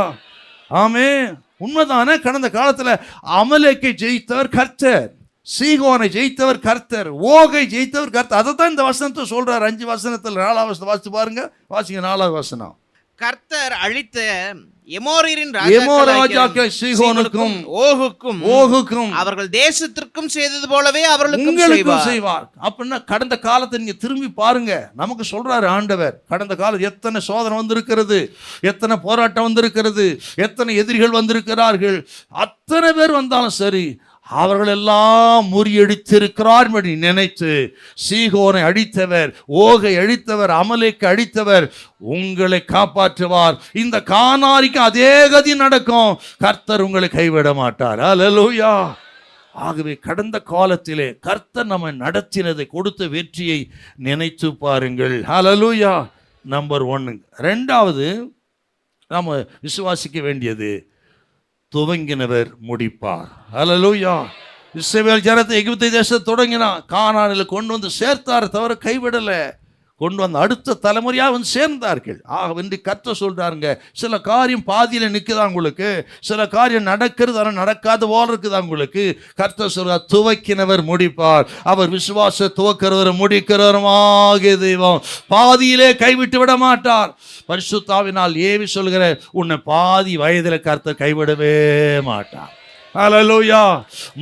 ஆமென். உண்மைதானே? கடந்த காலத்தில் அமலேக்கை ஜெயித்தவர் கர்த்தர், சீகோனை ஜெயித்தவர் கர்த்தர், ஓகை ஜெயித்தவர் கர்த்தர். அதை தான் இந்த வசனத்தை சொல்றார். 5 வசனத்தில் 4வது வசனம் வாசித்து பாருங்க. வாசிங்க 4வது வசனம். கர்த்தர் அழித்த எமோரியரின் ராஜாக்கள் சீகோனுக்கும் ஓகுக்கும் அவர்கள் தேசத்திற்கும் செய்தது போலவே அவர்களுக்கும் செய்வார். அப்படின்னா கடந்த காலத்தை நீங்க திரும்பி பாருங்க. நமக்கு சொல்றாரு ஆண்டவர், கடந்த காலம் எத்தனை சோதனை வந்திருக்கிறது, எத்தனை போராட்டம் வந்திருக்கிறது, எத்தனை எதிரிகள் வந்திருக்கிறார்கள். அத்தனை பேர் வந்தாலும் சரி, அவர்கள் எல்லாம் முறியடித்திருக்கிறார் என்று நினைத்து, சீகோனை அழித்தவர், ஓகை அழித்தவர், அமலேக்கு அழித்தவர் உங்களை காப்பாற்றுவார். இந்த கானானிக்கு அதே கதி நடக்கும். கர்த்தர் உங்களை கைவிட மாட்டார். ஹல்லேலூயா. ஆகவே கடந்த காலத்திலே கர்த்தர் நம்மை நடத்தினதை, கொடுத்த வெற்றியை நினைத்து பாருங்கள். ஹல்லேலூயா. நம்பர் 1. 2வது நாம் விசுவாசிக்க வேண்டியது, துவங்கினவர் முடிப்பார். ஹல்லேலூயா. இஸ்ரவேல் ஜனத்தை எகிப்து தேசத்தை தொடங்கினா, கானானில் கொண்டு வந்து சேர்த்தார், தவிர கைவிடலை. கொண்டு வந்து அடுத்த தலைமுறையாக வந்து சேர்ந்தார்கள். இன்று கர்த்தர் சொல்றாருங்க, சில காரியம் பாதியில் நிற்குதா உங்களுக்கு, சில காரியம் நடக்கிறது ஆனால் நடக்காத போல இருக்குதா உங்களுக்கு. கர்த்தர் சொல்றார், துவக்கினவர் முடிப்பார். அவர் விசுவாச துவக்கிறவர் முடிக்கிறவருமாகிய தெய்வம், பாதியிலே கைவிட்டு விட மாட்டார். பரிசுத்தாவினால் ஏவி சொல்கிற, உன்னை பாதி வயதில் கர்த்தர் கைவிடவே மாட்டார். ஹல்லேலூயா.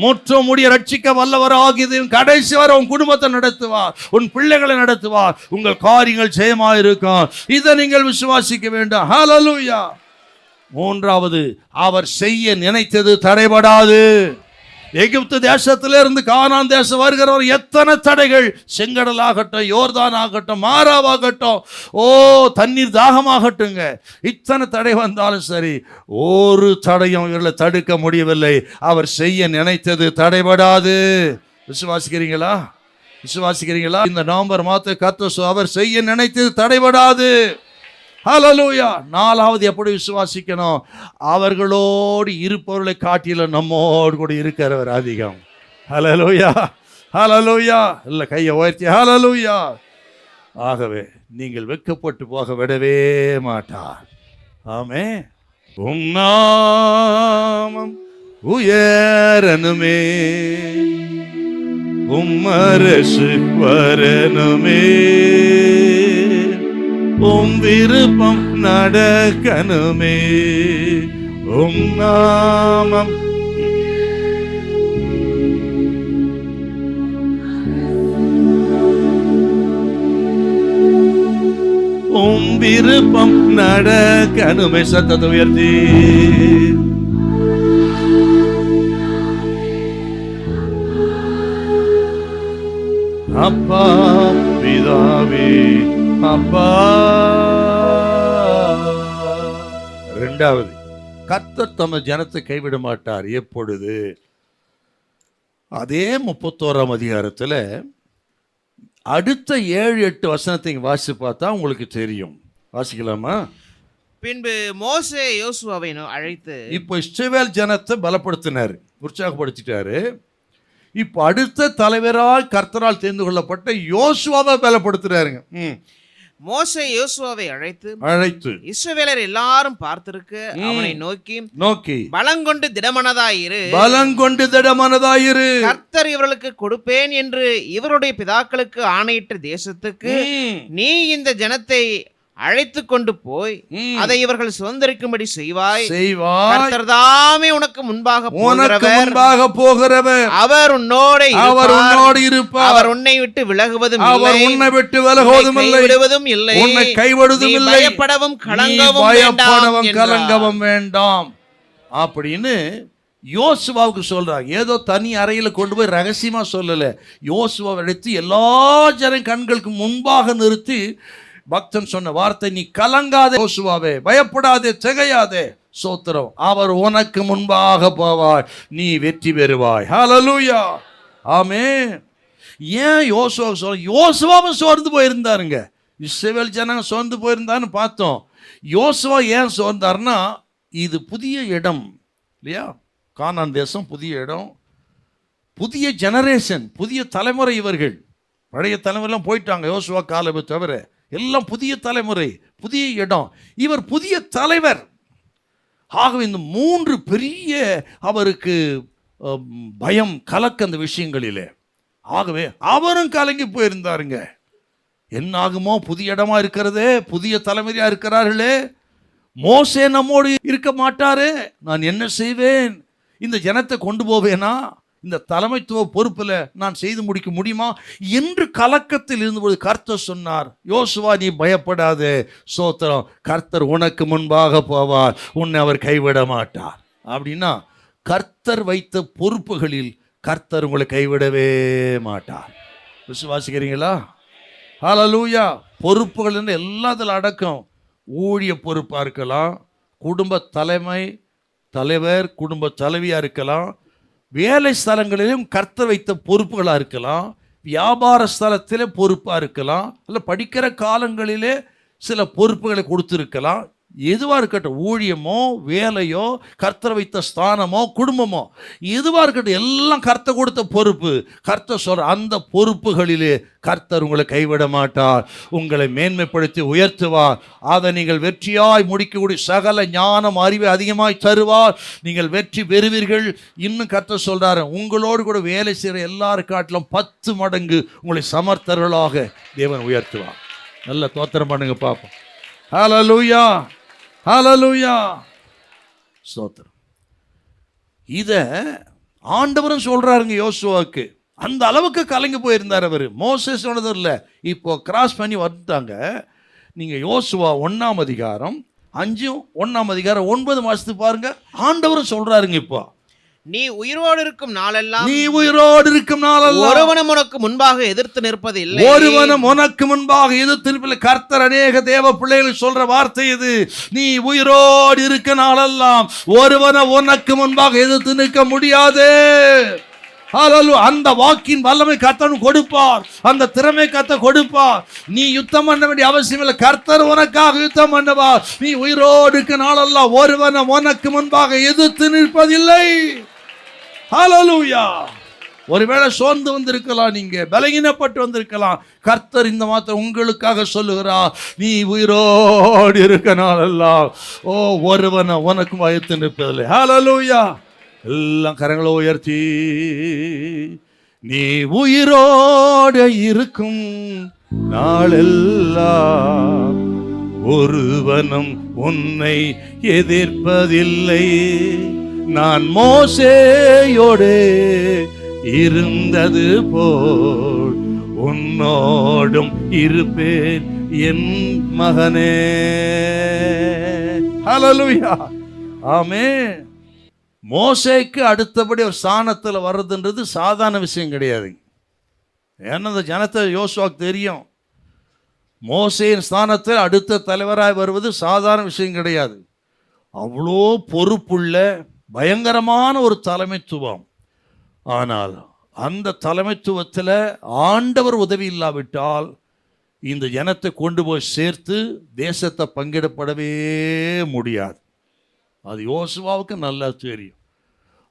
முற்ற முடிய ரட்சிக்க வல்லவராகிய கடைசி வரை உன் குடும்பத்தை நடத்துவார், உன் பிள்ளைகளை நடத்துவார், உங்கள் காரியங்கள் ஜெயமாயிருக்கும். இதை நீங்கள் விசுவாசிக்க வேண்டும். ஹல்லேலூயா. மூன்றாவது, அவர் செய்ய நினைத்தது தடைபடாது. எகிப்து தேசத்திலிருந்து கானான் தேசம் வருகிறவர் எத்தனை தடைகள், செங்கடல் ஆகட்டும், யோர்தான் ஆகட்டும், மாறாவாகட்டும், தண்ணீர் தாகமாகட்டுங்க, இத்தனை தடை வந்தாலும் சரி, ஒரு தடையும் இவர்களை தடுக்க முடியவில்லை. அவர் செய்ய நினைத்தது தடைபடாது. விசுவாசிக்கிறீங்களா? விசுவாசிக்கிறீங்களா? இந்த நவம்பர் மாதத்தை கர்த்தர் அவர் செய்ய நினைத்தது தடைபடாது. ஹல்லேலூயா. நாலாவது எப்படி விசுவாசிக்கணும்? அவர்களோடு இருப்பவர்களை காட்டிலும் நம்மோடு கூட இருக்கிறவர் அதிகம். ஹல்லேலூயா, ஹல்லேலூயா. இல்லை, கையை உயர்த்தி ஹல்லேலூயா. ஆகவே நீங்கள் வெட்கப்பட்டு போக விடவே மாட்டார். ஆமென். உம் நாமம் உயரணுமே, உம் அரசு வரணுமே, உம் விருப்பம் நடக்கணுமே, உம் நாமம் உம் விருப்பம் நடக்கணுமே. சத்தத்தை உயர்த்தி அப்பா பிதாவே அப்பா. இரண்டாவது, கர்த்தர் தமது ஜனத்தை கைவிட மாட்டார். எப்பொழுது? அதே 31ஆம் அதிகாரத்தில் அடுத்த 7-8 வசனத்தை வாசித்து பார்த்தா உங்களுக்கு தெரியும். வாசிக்கலாமா? பின்பு மோசே யோசுவாவை அழைத்து, இப்போ இஸ்ரவேல் ஜனத்தை பலப்படுத்தினார், உற்சாகப்படுத்திட்டாரு. இப்போ அடுத்த தலைவரால் கர்த்தரால் தெரிந்து கொள்ளப்பட்ட யோசுவாவை பலப்படுத்துறாருங்க. மோசே யோசுவாவை அழைத்து இஸ்ரவேலர் எல்லாரும் பார்த்திருக்க அவனை நோக்கி பலங்கொண்டு திடமனதாயிரு, கர்த்தர் இவர்களுக்கு கொடுப்பேன் என்று இவருடைய பிதாக்களுக்கு ஆணையிட்ட தேசத்துக்கு நீ இந்த ஜனத்தை அழைத்து கொண்டு போய் அதை இவர்கள் சுதந்தரிக்கும்படி செய்வாய். கர்த்தர் தாமே உனக்கு முன்பாக போகிறவர், அவர் உன்னோடு இருப்பார், அவர் உன்னை விட்டு விலகுவதும் இல்லை, உன்னை விட்டு விலகுவதும் இல்லை, விடுவதும் இல்லை, உன்னை கைவிடுவதும் இல்லை, பயப்படவும் கலங்கவும் வேண்டாம் அப்படின்னு யோசுவாவுக்கு சொல்றாங்க. ஏதோ தனி அறையில் கொண்டு போய் ரகசியமா சொல்லல. யோசுவாவை எடுத்து எல்லா ஜன கண்களுக்கு முன்பாக நிறுத்தி பக்தன் சொன்ன வார்த்தை, நீ கலங்காதே யோசுவாவே, பயப்படாதே, திகையாதே, சோத்திரம், அவர் உனக்கு முன்பாக போவார், நீ வெற்றி பெறுவாய். ஹல்லேலூயா, ஆமென். ஏன் யோசுவா சொல்ல? யோசுவாவும் சோர்ந்து போயிருந்தாருங்க, இஸ்ரவேல் ஜனங்க சோர்ந்து போயிருந்தான்னு பார்த்தோம். யோசுவா ஏன் சோர்ந்தாருன்னா, இது புதிய இடம் இல்லையா, கானான் தேசம் புதிய இடம், புதிய ஜெனரேஷன், புதிய தலைமுறை. இவர்கள் பழைய தலைமுறைலாம் போயிட்டாங்க, யோசுவா காலேபை தவிர எல்லாம் புதிய தலைமுறை, புதிய இடம், இவர் புதிய தலைவர். ஆகவே இந்த 3 பெரிய அவருக்கு பயம், கலக்க அந்த விஷயங்களிலே. ஆகவே அவரும் கலங்கி போயிருந்தாருங்க. என்ன ஆகுமோ, புதிய இடமா இருக்கிறதே, புதிய தலைமுறையா இருக்கிறார்களே, மோசே நம்மோடு இருக்க மாட்டாரு, நான் என்ன செய்வேன்? இந்த ஜனத்தை கொண்டு போவேனா? இந்த தலைமைத்துவ பொறுப்பில் நான் செய்து முடிக்க முடியுமா என்று கலக்கத்தில் இருந்தபோது கர்த்தர் சொன்னார், யோசுவா நீ பயப்படாதே, சோத்திரம், கர்த்தர் உனக்கு முன்பாக போவார், உன்னை அவர் கைவிட மாட்டார். அப்படின்னா கர்த்தர் வைத்த பொறுப்புகளில் கர்த்தர் உங்களை கைவிடவே மாட்டார். விசுவாசிக்கிறீங்களா? ஹல்லேலூயா. பொறுப்புகள் எல்லாத்தில் அடக்கம். ஊழிய பொறுப்பாக இருக்கலாம், குடும்ப தலைவர் குடும்ப தலைவியாக இருக்கலாம், வேலை ஸ்தலங்களிலும் கர்த்தர் வைத்த பொறுப்புகளாக இருக்கலாம், வியாபார ஸ்தலத்திலே பொறுப்பாக இருக்கலாம், இல்லை படிக்கிற காலங்களிலே சில பொறுப்புகளை கொடுத்துருக்கலாம். எதுவாக இருக்கட்டும், ஊழியமோ வேலையோ கர்த்தர் வைத்த ஸ்தானமோ குடும்பமோ எதுவாக இருக்கட்டும், எல்லாம் கர்த்தர் கொடுத்த பொறுப்பு. கர்த்தர் சொல்ற அந்த பொறுப்புகளிலே கர்த்தர் உங்களை கைவிட மாட்டார், உங்களை மேன்மைப்படுத்தி உயர்த்துவார். அதை நீங்கள் வெற்றியாய் முடிக்கக்கூடிய சகல ஞானம் அறிவை அதிகமாய் தருவார், நீங்கள் வெற்றி பெறுவீர்கள். இன்னும் கர்த்தர் சொல்றாரு, உங்களோடு கூட வேலை செய்கிற எல்லாரும் காட்டிலும் 10 மடங்கு உங்களை சமர்த்தர்களாக தேவன் உயர்த்துவார். நல்ல தோத்திரம் பண்ணுங்க பார்ப்போம். ஹல்லேலூயா, ஹல்லேலூயா, ஸ்தோத்திரம். இத ஆண்டவரும் சொல்றாருங்க யோசுவாவுக்கு. அந்த அளவுக்கு கலங்கி போயிருந்தார் அவர். மோசே சொன்னது இல்லை, இப்போ கிராஸ் பண்ணி வந்துட்டாங்க. நீங்க யோசுவா 1ஆம் அதிகாரம் 5:1 பாருங்க. ஆண்டவரும் சொல்றாருங்க, இப்போ நீ உயிரோடு இருக்கும் நாளெல்லாம் நீ உயிரோடு இருக்கும் நாளெல்லாம் ஒருவனும் உனக்கு முன்பாக எதிர்த்து நிற்பது இல்லை. ஒருவனும் உனக்கு முன்பாக எதிர்த்து நிற்பதில்லை. கர்த்தர் அநேக தேவ பிள்ளைகள் சொல்ற வார்த்தை இது. நீ உயிரோடு இருக்க நாளெல்லாம் ஒருவனும் உனக்கு முன்பாக எதிர்த்து நிற்க முடியாது. அந்த வாக்கின் வல்லமை கர்த்தர் கொடுப்பார், அந்த திறமை கர்த்தர் கொடுப்பார். நீ யுத்தம் பண்ண வேண்டிய அவசியம் இல்லை, கர்த்தர் உனக்காக யுத்தம் பண்ணுவார். நீ உயிரோடு இருக்க நாளெல்லாம் ஒருவனும் உனக்கு முன்பாக எதிர்த்து நிற்பதில்லை. ஹல்லேலூயா. ஒருவேளை சோர்ந்து வந்திருக்கலாம், நீங்க பலகீனப்பட்டு வந்திருக்கலாம். கர்த்தர் இந்த மாத்திரம் உங்களுக்காக சொல்லுகிறார், நீ உயிரோடு இருக்க நாளெல்லாம் ஒருவனை உனக்கு பயத்து நிற்பதில்லை. ஹல்லேலூயா. எல்லாம் கரங்களை உயர்த்தி, நீ உயிரோடு இருக்கும் நாளெல்லாம் ஒருவனும் உன்னை எதிர்ப்பதில்லை. நான் மோசேயோடு இருந்தது போல் உன்னோடும் இருப்பேன் என் மகனே. ஹல்லேலூயா. ஆமென். மோசேக்கு அடுத்தபடி ஒரு ஸ்தானத்தில் வர்றதுன்றது சாதாரண விஷயம் கிடையாது. ஏன்னா அந்த ஜனத்தை யோசுவாக்கு தெரியும், மோசேயின் ஸ்தானத்தில் அடுத்த தலைவராய் வருவது சாதாரண விஷயம் கிடையாது. அவ்வளோ பொறுப்புள்ள பயங்கரமான ஒரு தலைமைத்துவம். ஆனால் அந்த தலைமைத்துவத்தில் ஆண்டவர் உதவி இல்லாவிட்டால் இந்த ஜனத்தை கொண்டு போய் சேர்த்து தேசத்தை பங்கிடப்படவே முடியாது. அது யோசுவாவுக்கு நல்லா தெரியும்.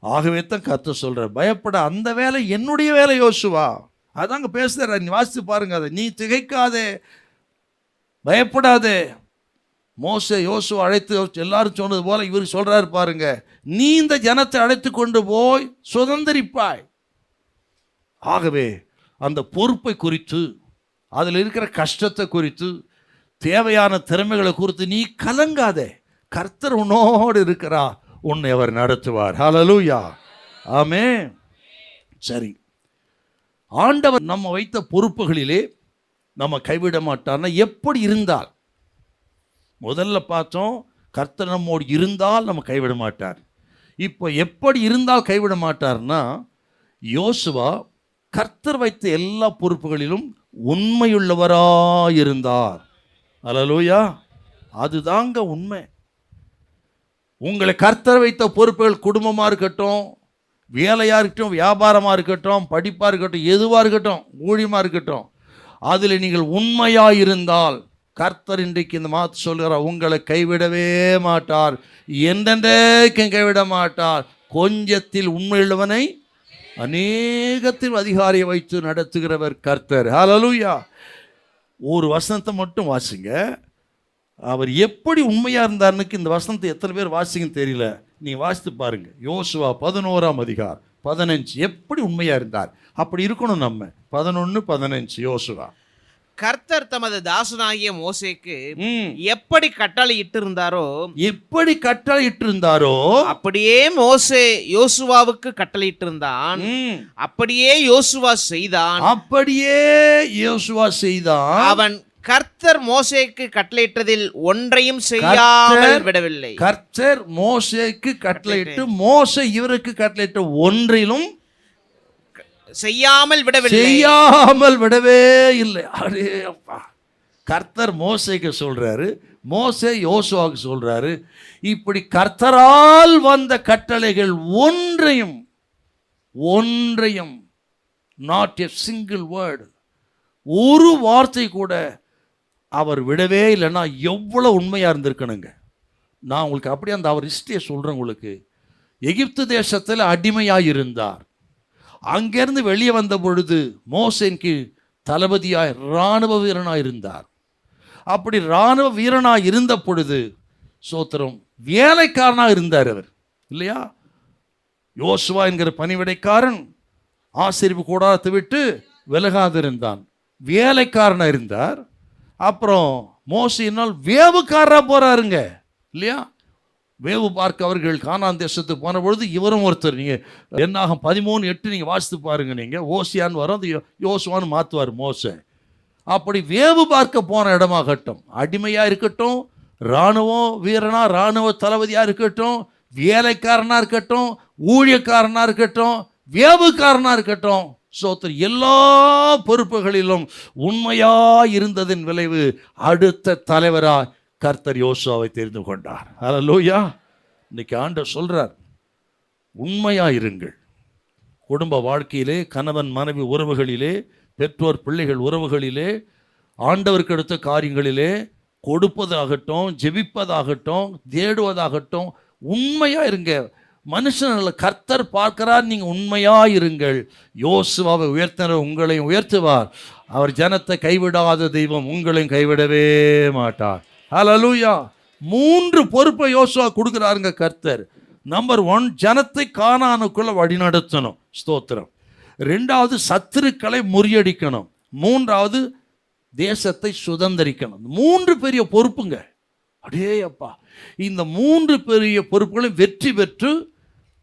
ஆகவே தான் கர்த்தர் சொல்கிறார், பயப்பட, அந்த வேலை என்னுடைய வேலை யோசுவா. அதாங்க பேசுகிறார். நீ வாசித்து பாருங்க அதை. நீ திகைக்காதே, பயப்படாதே. மோசே யோசுவா அழைத்து எல்லாரும் சொன்னது போல இவர் சொல்றாரு பாருங்க, நீ இந்த ஜனத்தை அழைத்து கொண்டு போய் சுதந்திரிப்பாய். ஆகவே அந்த பொறுப்பை குறித்து, அதில் இருக்கிற கஷ்டத்தை குறித்து, தேவையான திறமைகளை குறித்து நீ கலங்காதே. கர்த்தர் உன்னோடு இருக்கிறா, உன்னை அவர் நடத்துவார். ஹல்லேலூயா. ஆமென். சரி, ஆண்டவர் நம்ம வைத்த பொறுப்புகளிலே நம்ம கைவிட மாட்டார்னா எப்படி இருந்தால்? முதல்ல பார்த்தோம், கர்த்தர் நம்மோடு இருந்தால் நம்ம கைவிட மாட்டார். இப்போ எப்படி இருந்தால் கைவிட மாட்டார்னா, யோசுவா கர்த்தர் வைத்த எல்லா பொறுப்புகளிலும் உண்மையுள்ளவராயிருந்தார். ஹல்லேலூயா. அதுதாங்க உண்மை. உங்களை கர்த்தர் வைத்த பொறுப்புகள் குடும்பமாக இருக்கட்டும், வேலையாக இருக்கட்டும், வியாபாரமாக இருக்கட்டும், படிப்பாக இருக்கட்டும், எதுவாக இருக்கட்டும், ஊழியமாக இருக்கட்டும், அதில் நீங்கள் உண்மையாக இருந்தால் கர்த்தர் இன்றைக்கு இந்த மாத்து சொல்கிறார், உங்களை கைவிடவே மாட்டார், என்றென்றைக்கும் கைவிட மாட்டார். கொஞ்சத்தில் உண்மையுள்ளவனை அநேகத்தில் அதிகாரியை வைத்து நடத்துகிறவர் கர்த்தர். ஹல்லேலூயா. ஒரு வசனத்தை மட்டும் வாசிங்க. அவர் எப்படி உண்மையாக இருந்தார்னுக்கு இந்த வசனத்தை எத்தனை பேர் வாசிங்கன்னு தெரியல. நீங்கள் வாசித்து பாருங்க. யோசுவா 11:15 எப்படி உண்மையாக இருந்தார். அப்படி இருக்கணும் நம்ம. 11:15 யோசுவா. கர்த்தர் தமது தாசனாகிய மோசேக்கு எப்படி கட்டளை இட்டிருந்தாரோ அப்படியே மோசே யோசுவாவுக்கு கட்டளை இட்டிருந்தான். அப்படியே யோசுவா செய்தான். அவன் கர்த்தர் மோசேக்கு கட்டளையிட்டதில் ஒன்றையும் செய்யாமல் விடவில்லை. கர்த்தர் மோசேக்கு கட்டளையிட்டு, மோசே இவருக்கு கட்டளையிட்ட ஒன்றிலும் செய்யாமல் விடவே இல்லை. அரே அப்பா. கர்த்தர் மோசேக்கு சொல்றாரு, மோசே யோசுவாவுக்கு சொல்றாரு, இப்படி கர்த்தரால் வந்த கட்டளைகள் ஒன்றையும் நாட் எ சிங்கிள் வேர்டு, ஒரு வார்த்தை கூட அவர் விடவே இல்லைன்னா எவ்வளவு உண்மையாக இருந்திருக்கணுங்க. நான் உங்களுக்கு அப்படியே அந்த அவர் ஹிஸ்டரியை சொல்கிறேன் உங்களுக்கு. எகிப்து தேசத்தில் அடிமையாக இருந்தார். அங்கேருந்து வெளியே வந்த பொழுது மோசேயின் கீழ் தளபதியாய் இராணுவ வீரனாக இருந்தார். அப்படி இராணுவ வீரனாக இருந்த பொழுது சோத்திரம் வேலைக்காரனாக இருந்தார் அவர், இல்லையா? யோசுவா என்கிற பணிவிடைக்காரன் ஆசரிப்பு கூடாரத்தை விட்டு விலகாதிருந்தான், வேலைக்காரனாக இருந்தார். அப்புறம் மோசேயினால் வேவுக்காரராக போகிறாருங்க, இல்லையா? வேவு பார்க்க அவர்கள் கானான் தேசத்துக்கு போன பொழுது இவரும் ஒருத்தர். நீங்கள் என்னாகும் 13:8 நீங்கள் வாசித்து பாருங்க. நீங்கள் ஓசியான்னு வரும், அது யோசுவான்னு மாற்றுவார் மோசே. அப்படி வேவு பார்க்க போன இடமாகட்டும், அடிமையாக இருக்கட்டும், இராணுவ வீரனா, இராணுவ தளபதியா இருக்கட்டும், வேலைக்காரனா இருக்கட்டும், ஊழியக்காரனா இருக்கட்டும், வியாபகாரனா இருக்கட்டும், ஸ்தோத்திரம், எல்லா பொறுப்புகளிலும் உண்மையா இருந்ததின் விளைவு அடுத்த தலைவரா கர்த்தர் யோசுவாவை தெரிந்து கொண்டார். ஹல்லேலூயா. இன்னைக்கு ஆண்டவர் சொல்றார், உண்மையா இருங்கள். குடும்ப வாழ்க்கையிலே, கணவன் மனைவி உறவுகளிலே, பெற்றோர் பிள்ளைகள் உறவுகளிலே, ஆண்டவருக்கு அடுத்த காரியங்களிலே, கொடுப்பதாகட்டும், ஜெபிப்பதாகட்டும், தேடுவதாகட்டும், உண்மையா இருங்க. மனுஷன் கர்த்தர் பார்க்கிறார், நீங்க உண்மையா இருங்கள். யோசுவாவை உயர்த்தினர், உங்களையும் உயர்த்துவார். அவர் ஜனத்தை கைவிடாத தெய்வம், உங்களையும் கைவிடவே மாட்டார். ஹல்லேலூயா. 3 பொறுப்பை யோசுவா கொடுக்கிறாருங்க கர்த்தர். நம்பர் 1, ஜனத்தை கானானுக்குள்ள வழிநடத்தணும். ஸ்தோத்திரம். 2வது, சத்துருக்களை முறியடிக்கணும். 3வது, தேசத்தை சுதந்தரிக்கணும். 3 பெரிய பொறுப்புங்க. அடே அப்பா, இந்த 3 பெரிய பொறுப்புகளும் வெற்றி பெற்று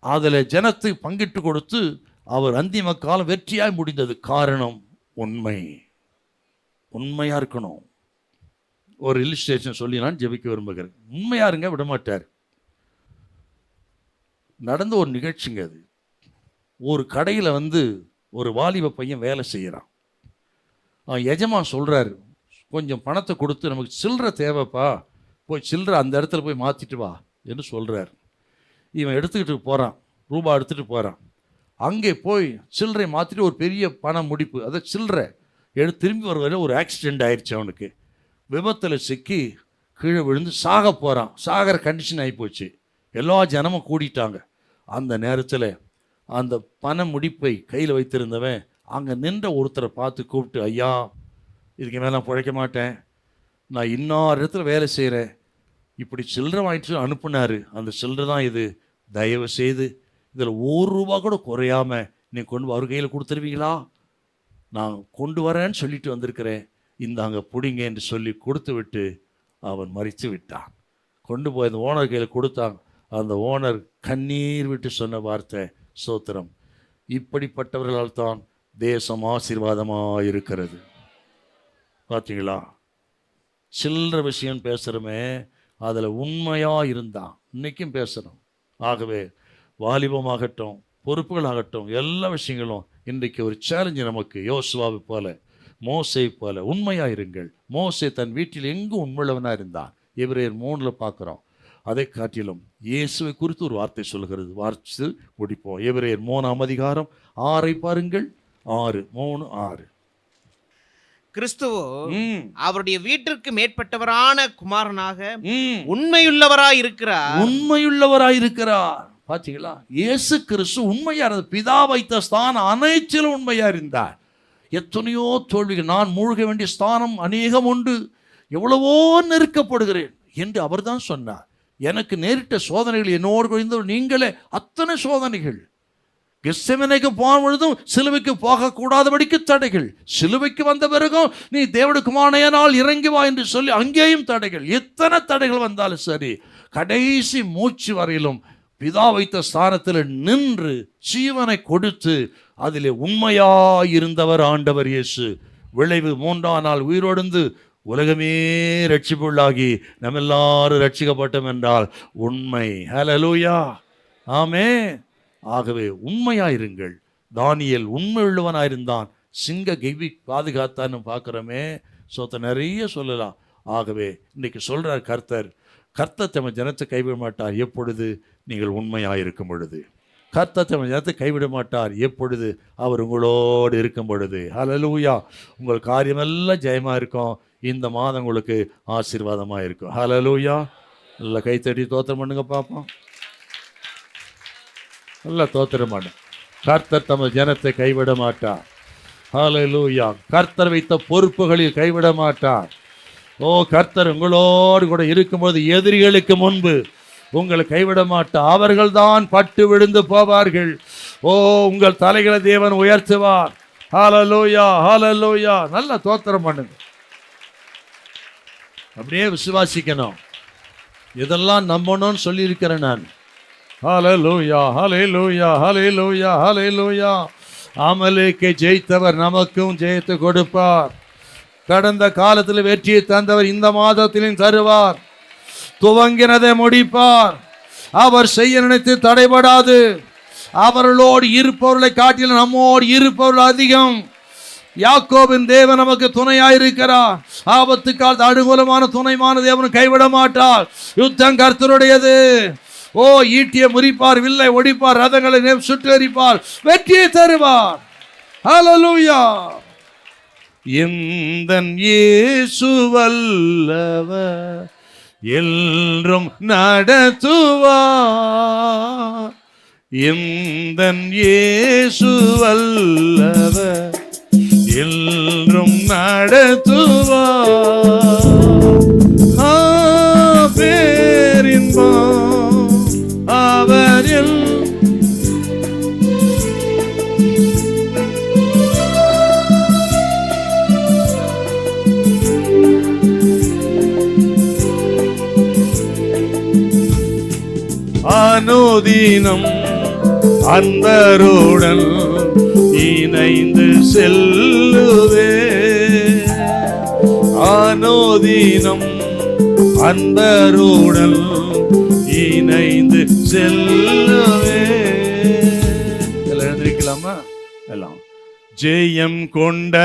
அதில் ஜனத்தை பங்கிட்டு கொடுத்து அவர் அந்திம காலம் வெற்றியாய் முடிந்தது. காரணம் உண்மை. உண்மையா இருக்கணும். ஒரு இல்லுஸ்ட்ரேஷன் சொல்லி நான் ஜெபிக்க விரும்புகிறேன். உண்மையா இருங்க, விடமாட்டார். நடந்த ஒரு நிகழ்ச்சிங்க அது. ஒரு கடையில் ஒரு வாலிப பையன் வேலை செய்கிறான். எஜமான் சொல்கிறாரு, கொஞ்சம் பணத்தை கொடுத்து நமக்கு சில்லறை தேவைப்பா, போய் சில்லறை அந்த இடத்துல போய் மாற்றிட்டு வா என்று சொல்கிறார். இவன் எடுத்துக்கிட்டு போகிறான், ரூபா எடுத்துகிட்டு போகிறான். அங்கே போய் சில்லறை மாற்றிட்டு ஒரு பெரிய பண முடிப்பு, அதை சில்லறை திரும்பி வருவதில் ஒரு ஆக்சிடெண்ட் ஆயிடுச்சு. அவனுக்கு விபத்தில் சிக்கி கீழே விழுந்து சாக போகிறான். சாகிற கண்டிஷன் ஆகிப்போச்சு. எல்லா ஜனமும் கூடிட்டாங்க. அந்த நேரத்தில் அந்த பண முடிப்பை கையில் வைத்திருந்தவன் அங்கே நின்ற ஒருத்தரை பார்த்து கூப்பிட்டு, ஐயா, இதுக்கு மேலே நான் பிழைக்க மாட்டேன், நான் இன்னொரு இடத்துல வேலை செய்கிறேன், இப்படி சில்லறை வாங்கிட்டு அனுப்புனார், அந்த சில்லறை தான் இது, தயவு செய்து இதில் 1 ரூபா கூட குறையாமல் நீங்கள் கொண்டு அவர் கையில் கொடுத்துருவீங்களா? நான் கொண்டு வரேன்னு சொல்லிட்டு வந்திருக்கிறேன், இந்தாங்க பிடிங்க என்று சொல்லி கொடுத்து விட்டு அவன் மறித்து விட்டான். கொண்டு போய் அந்த ஓனர் கையில் கொடுத்தாங்க. அந்த ஓனர் கண்ணீர் விட்டு சொன்ன வார்த்தை, ஸ்தோத்திரம், இப்படிப்பட்டவர்களால் தான் தேசம் ஆசீர்வாதமாக இருக்கிறது. பார்த்தீங்களா? சில்லற விஷயம் பேசுகிறோமே, அதில் உண்மையாக இருந்தான் இன்றைக்கும் பேசுகிறோம். ஆகவே வாலிபமாகட்டும், பொறுப்புகளாகட்டும், எல்லா விஷயங்களும் இன்றைக்கு ஒரு சேலஞ்சு நமக்கு. யோசுவாவை போல, மோசே போல உண்மையாக இருங்கள். மோசே தன் வீட்டில் எங்கும் உண்மையுள்ளவனாக இருந்தான். எபிரேயர் 3 பார்க்குறோம். அதை காட்டிலும் இயேசுவை குறித்து ஒரு வார்த்தை சொல்கிறது. வார்த்தை முடிப்போம். எபிரேயர் 3 6 பாருங்கள். 6:3-6. கிறிஸ்துவோ அவருடைய வீட்டிற்கு மேற்பட்டவரான குமாரனாக உண்மையுள்ளவராய் இருக்கிறார். உண்மையுள்ளவராய் இருக்கிறார். பாத்தீங்களா? இயேசு கிறிஸ்து உண்மையா இருந்தார். பிதா வைத்த ஸ்தானம் அனைத்திலும் உண்மையா இருந்தார். எத்தனையோ தோல்விகள், நான் மூழ்க வேண்டிய ஸ்தானம் அநேகம் உண்டு, எவ்வளவோ நெருக்கப்படுகிறேன் என்று அவர் தான் சொன்னார். எனக்கு நேரிட்ட சோதனைகள் என்னோடு குறைந்தவர் நீங்களே. அத்தனை சோதனைகள். கெத்செமனேக்கு போன பொழுதும் சிலுவைக்கு போகக்கூடாதபடிக்கு தடைகள். சிலுவைக்கு வந்த பிறகும் நீ தேவனுடைய குமாரனானால் இறங்கி வா என்று சொல்லி அங்கேயும் தடைகள். எத்தனை தடைகள் வந்தாலும் சரி, கடைசி மூச்சு வரையிலும் பிதா வைத்த ஸ்தானத்தில் நின்று ஜீவனை கொடுத்து அதிலே உண்மையாயிருந்தவர் ஆண்டவர் இயேசு. விளைவு 3ஆம் நாள் உயிரோடு உலகமே ரட்சிப்புள்ளாகி நம்ம எல்லாரும் ரட்சிக்கப்பட்டோம் என்றால் உண்மை. ஹல்லேலூயா, ஆமென். ஆகவே உண்மையாயிருங்கள். தானியேல் உண்மை உள்ளவனாயிருந்தான், சிங்க கெவி பாதுகாத்தான்னு பார்க்குறோமே. நிறைய சொல்லலாம். ஆகவே இன்னைக்கு சொல்கிறார் கர்த்தர் தம்ம ஜனத்தை கைவிட மாட்டார் எப்பொழுது நீங்கள் உண்மையாயிருக்கும் பொழுது. கர்த்தர் தம்ம ஜனத்தை கைவிட மாட்டார் எப்பொழுது அவர் உங்களோடு இருக்கும் பொழுது. ஹல்லேலூயா. உங்கள் காரியமெல்லாம் ஜெயமாக இருக்கும். இந்த மாதம் உங்களுக்கு ஆசீர்வாதமாக இருக்கும். ஹல்லேலூயா. நல்லா கைத்தட்டி தோத்திரம் பண்ணுங்க பார்ப்போம். நல்லா தோத்திரம் பண்ணு. கர்த்தர் தமது ஜனத்தை கைவிட மாட்டார். ஹல்லேலூயா. கர்த்தர் வைத்த பொறுப்புகளில் கைவிட மாட்டார். ஓ, கர்த்தர் உங்களோடு கூட இருக்கும்போது எதிரிகளுக்கு முன்பு உங்களை கைவிட மாட்டார். அவர்கள் தான் பட்டு விழுந்து போவார்கள். ஓ, உங்கள் தலைகளை தேவன் உயர்த்துவார். ஹல்லேலூயா, ஹல்லேலூயா. நல்லா தோத்திரம் பண்ணுங்க. அப்படியே விசுவாசிக்கணும். இதெல்லாம் நம்பணும்னு சொல்லியிருக்கிறேன் நான். ஹல்லேலூயா, ஹல்லேலூயா, ஹல்லேலூயா, ஹல்லேலூயா. அமலேக்கை ஜெயித்தவர் நமக்கும் ஜெயத்தை கொடுப்பார். கடந்த காலத்தில் வெற்றியை தந்தவர் இந்த மாதத்திலும் தருவார். துவங்கினதை முடிப்பார். அவர் செய்ய நினைத்து தடைபடாது. அவர்களோடு இருப்பவர்களை காட்டிலும் நம்மோடு இருப்பவர்கள் அதிகம். யாக்கோபின் தேவன் நமக்கு துணையாயிருக்கிறார். ஆபத்து காலத்து அனுகூலமான துணைமான தேவன் கைவிட மாட்டார். யுத்தம் கர்த்தருடையது. ஓ, ஈட்டிய முறிப்பார், வில்லை ஒடிப்பார், ரதங்களை சுற்றறிப்பார், வெற்றியை தருவார். ஹல்லேலூயா. எந்தன் இயேசு வல்லவர், என்றும் நடத்துவார். எந்தன் இயேசு வல்லவர், என்றும் நடத்துவார். பேரின்பம் அவரில் அனுதினம் அன்பருடன் இணைந்து செல்லுவே. அனுதினம் அன்பருடன் இணைந்து செல்லுவே. எல்லாம் எழுந்திருக்கலாமா? எல்லாம். ஜெயம் கொண்ட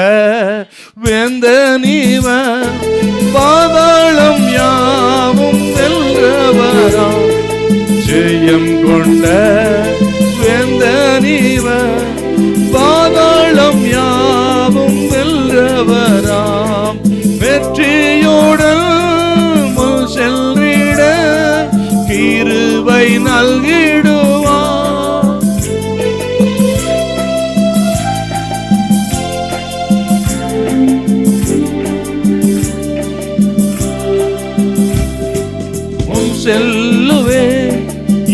வேந்தனிவன், பாதாளம் யாவும் வென்றவரா. ஜெயம் கொண்ட வேந்தனிவன், பாதாளம் யாவும் வென்றவராம். வெற்றியுடன் முன் செல்லிட கிருபை நல்கிடுவார். முன் செல்லுவே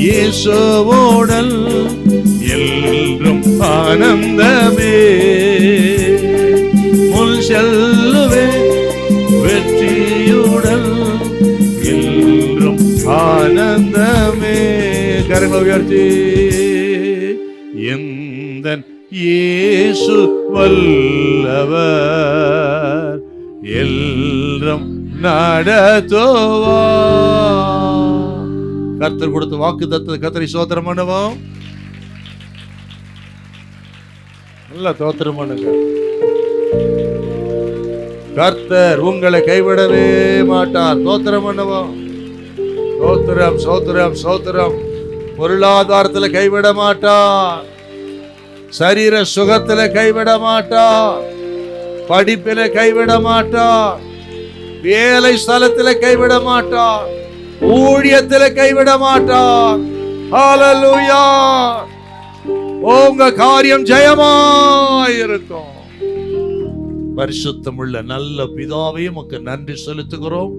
இயேசுவோடல், என்றும் ஆனந்தமே. முன் செல்லுவே வெற்றியுடன், என்றும் ஆனந்தமே. கரங்களை உயர்த்தி, எந்தன் இயேசு வல்லவர், என்றும் நடத்துவார். கர்த்தர் கொடுத்த வாக்கு தத்துவ கர்த்தரை ஸ்தோத்திரம் பண்ணுவோம். நல்ல ஸ்தோத்திரம் பண்ணுங்க. கர்த்தர் உங்களை கைவிடவே மாட்டார். ஸ்தோத்திரம் பண்ணுவோம். ஸ்தோத்திரம், ஸ்தோத்திரம், ஸ்தோத்திரம். பொருளாதாரத்துல கைவிட மாட்டார். சரீர சுகத்துல கைவிட மாட்டார். படிப்பில கைவிட மாட்டார். வேலை ஸ்தலத்துல கைவிட மாட்டார். ஊழியத்தில் கைவிட மாட்டார். ஹல்லேலூயா. உங்க காரியம் ஜெயமாயிருக்கும். பரிசுத்தமுள்ள நல்ல பிதாவே, உமக்கு நன்றி செலுத்துகிறோம்.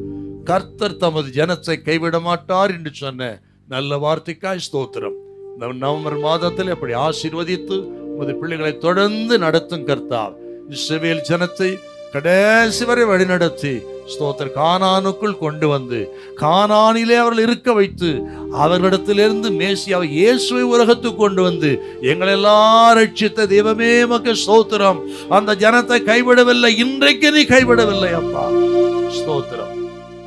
கர்த்தர் தமது ஜனத்தை கைவிட மாட்டார் என்று சொன்ன நல்ல வார்த்தைக்காய் ஸ்தோத்திரம். நவம்பர் மாதத்தில் அப்படி ஆசீர்வதித்து உமது பிள்ளைகளை தொடர்ந்து நடத்தும் கர்த்தார். இஸ்ரவேல் ஜனத்தை கடைசி வரை வழிநடத்தி ஸ்தோத்திர கானானுக்குள் கொண்டு வந்து கானானிலே அவர்கள் இருக்க வைத்து அவர்களிடத்திலிருந்து மேசியாவை இயேசுவை உலகத்துக்கு கொண்டு வந்து எங்களெல்லாம் ரட்சித்த தெய்வமே உமக்கு ஸ்தோத்திரம். அந்த ஜனத்தை கைவிடவில்லை. இன்றைக்கு நீ கைவிடவில்லை அப்பா. ஸ்தோத்திரம்.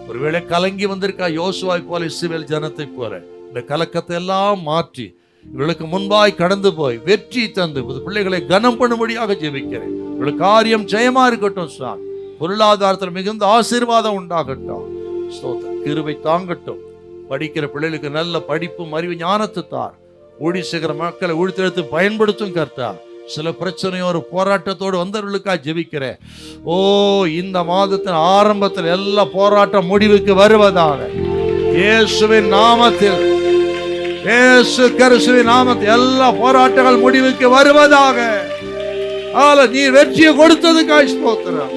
ஒருவேளை கலங்கி வந்திருக்கா யோசுவாய் போல இஸ்ரவேல் ஜனத்தை போல, இந்த கலக்கத்தை எல்லாம் மாற்றி இவர்களுக்கு முன்பாய் கடந்து போய் வெற்றி தந்து பிள்ளைகளை கனம் பண்ணும்படியாக ஜெபிக்கிறேன். இவர்களுக்கு காரியம் ஜெயமா இருக்கட்டும் சார். பொருளாதாரத்தில் மிகுந்த ஆசீர்வாதம் உண்டாகட்டும். ஸ்தோத்திரம். கிருபை தாங்கட்டும். படிக்கிற பிள்ளைகளுக்கு நல்ல படிப்பும் அறிவு ஞானத்தை தார். ஊழி செய்கிற மக்களை ஊழித்தெடுத்து பயன்படுத்தும் கர்த்தா. சில பிரச்சனையோரு போராட்டத்தோடு வந்தவர்களுக்காக ஜெபிக்கிறேன். ஓ, இந்த மாதத்தின் ஆரம்பத்தில் எல்லா போராட்டம் முடிவுக்கு வருவதாக இயேசுவின் நாமத்தில், இயேசு கிறிஸ்துவின் நாமத்தில் எல்லா போராட்டங்கள் முடிவுக்கு வருவதாக. நீ வெற்றியை கொடுத்ததுக்காக ஸ்தோத்திரம்.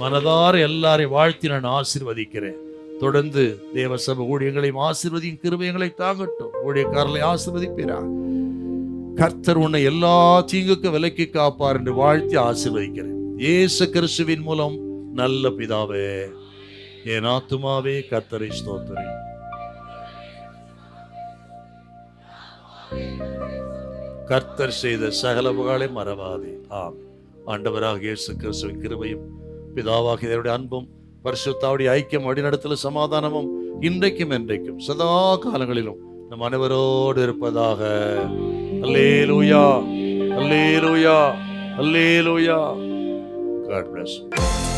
மனதார எல்லாரையும் வாழ்த்தி நான் ஆசீர்வதிக்கிறேன். தொடர்ந்து தேவ சபை ஊழியங்களையும் ஆசீர்வதியும். கிருபைகளை தாங்கட்டும். ஊழியக்காரர்களை ஆசீர்வதிப்பீரா. கர்த்தர் உன்னை எல்லா தீங்குக்கு விலக்கி காப்பார் என்று வாழ்த்தி ஆசீர்வதிக்கிறேன். இயேசு கிறிஸ்துவின் மூலம் நல்ல பிதாவே. என் ஆத்துமாவே கர்த்தரை ஸ்தோத்திரி. கர்த்தர் செய்த சகல புகழை மறவாதே. ஆம். ஆண்டவராக இயேசு கிறிஸ்துவின் கிருபையும் பிதாவாகிய தேவனுடைய அன்பும் பரிசுத்தாவுடைய ஐக்கியம், வழிநடத்தலும், சமாதானமும் இன்றைக்கும் என்றைக்கும் சதா காலங்களிலும் நம் அனைவரோடு இருப்பதாக. அல்லேலூயா, அல்லேலூயா, அல்லேலூயா. God bless you.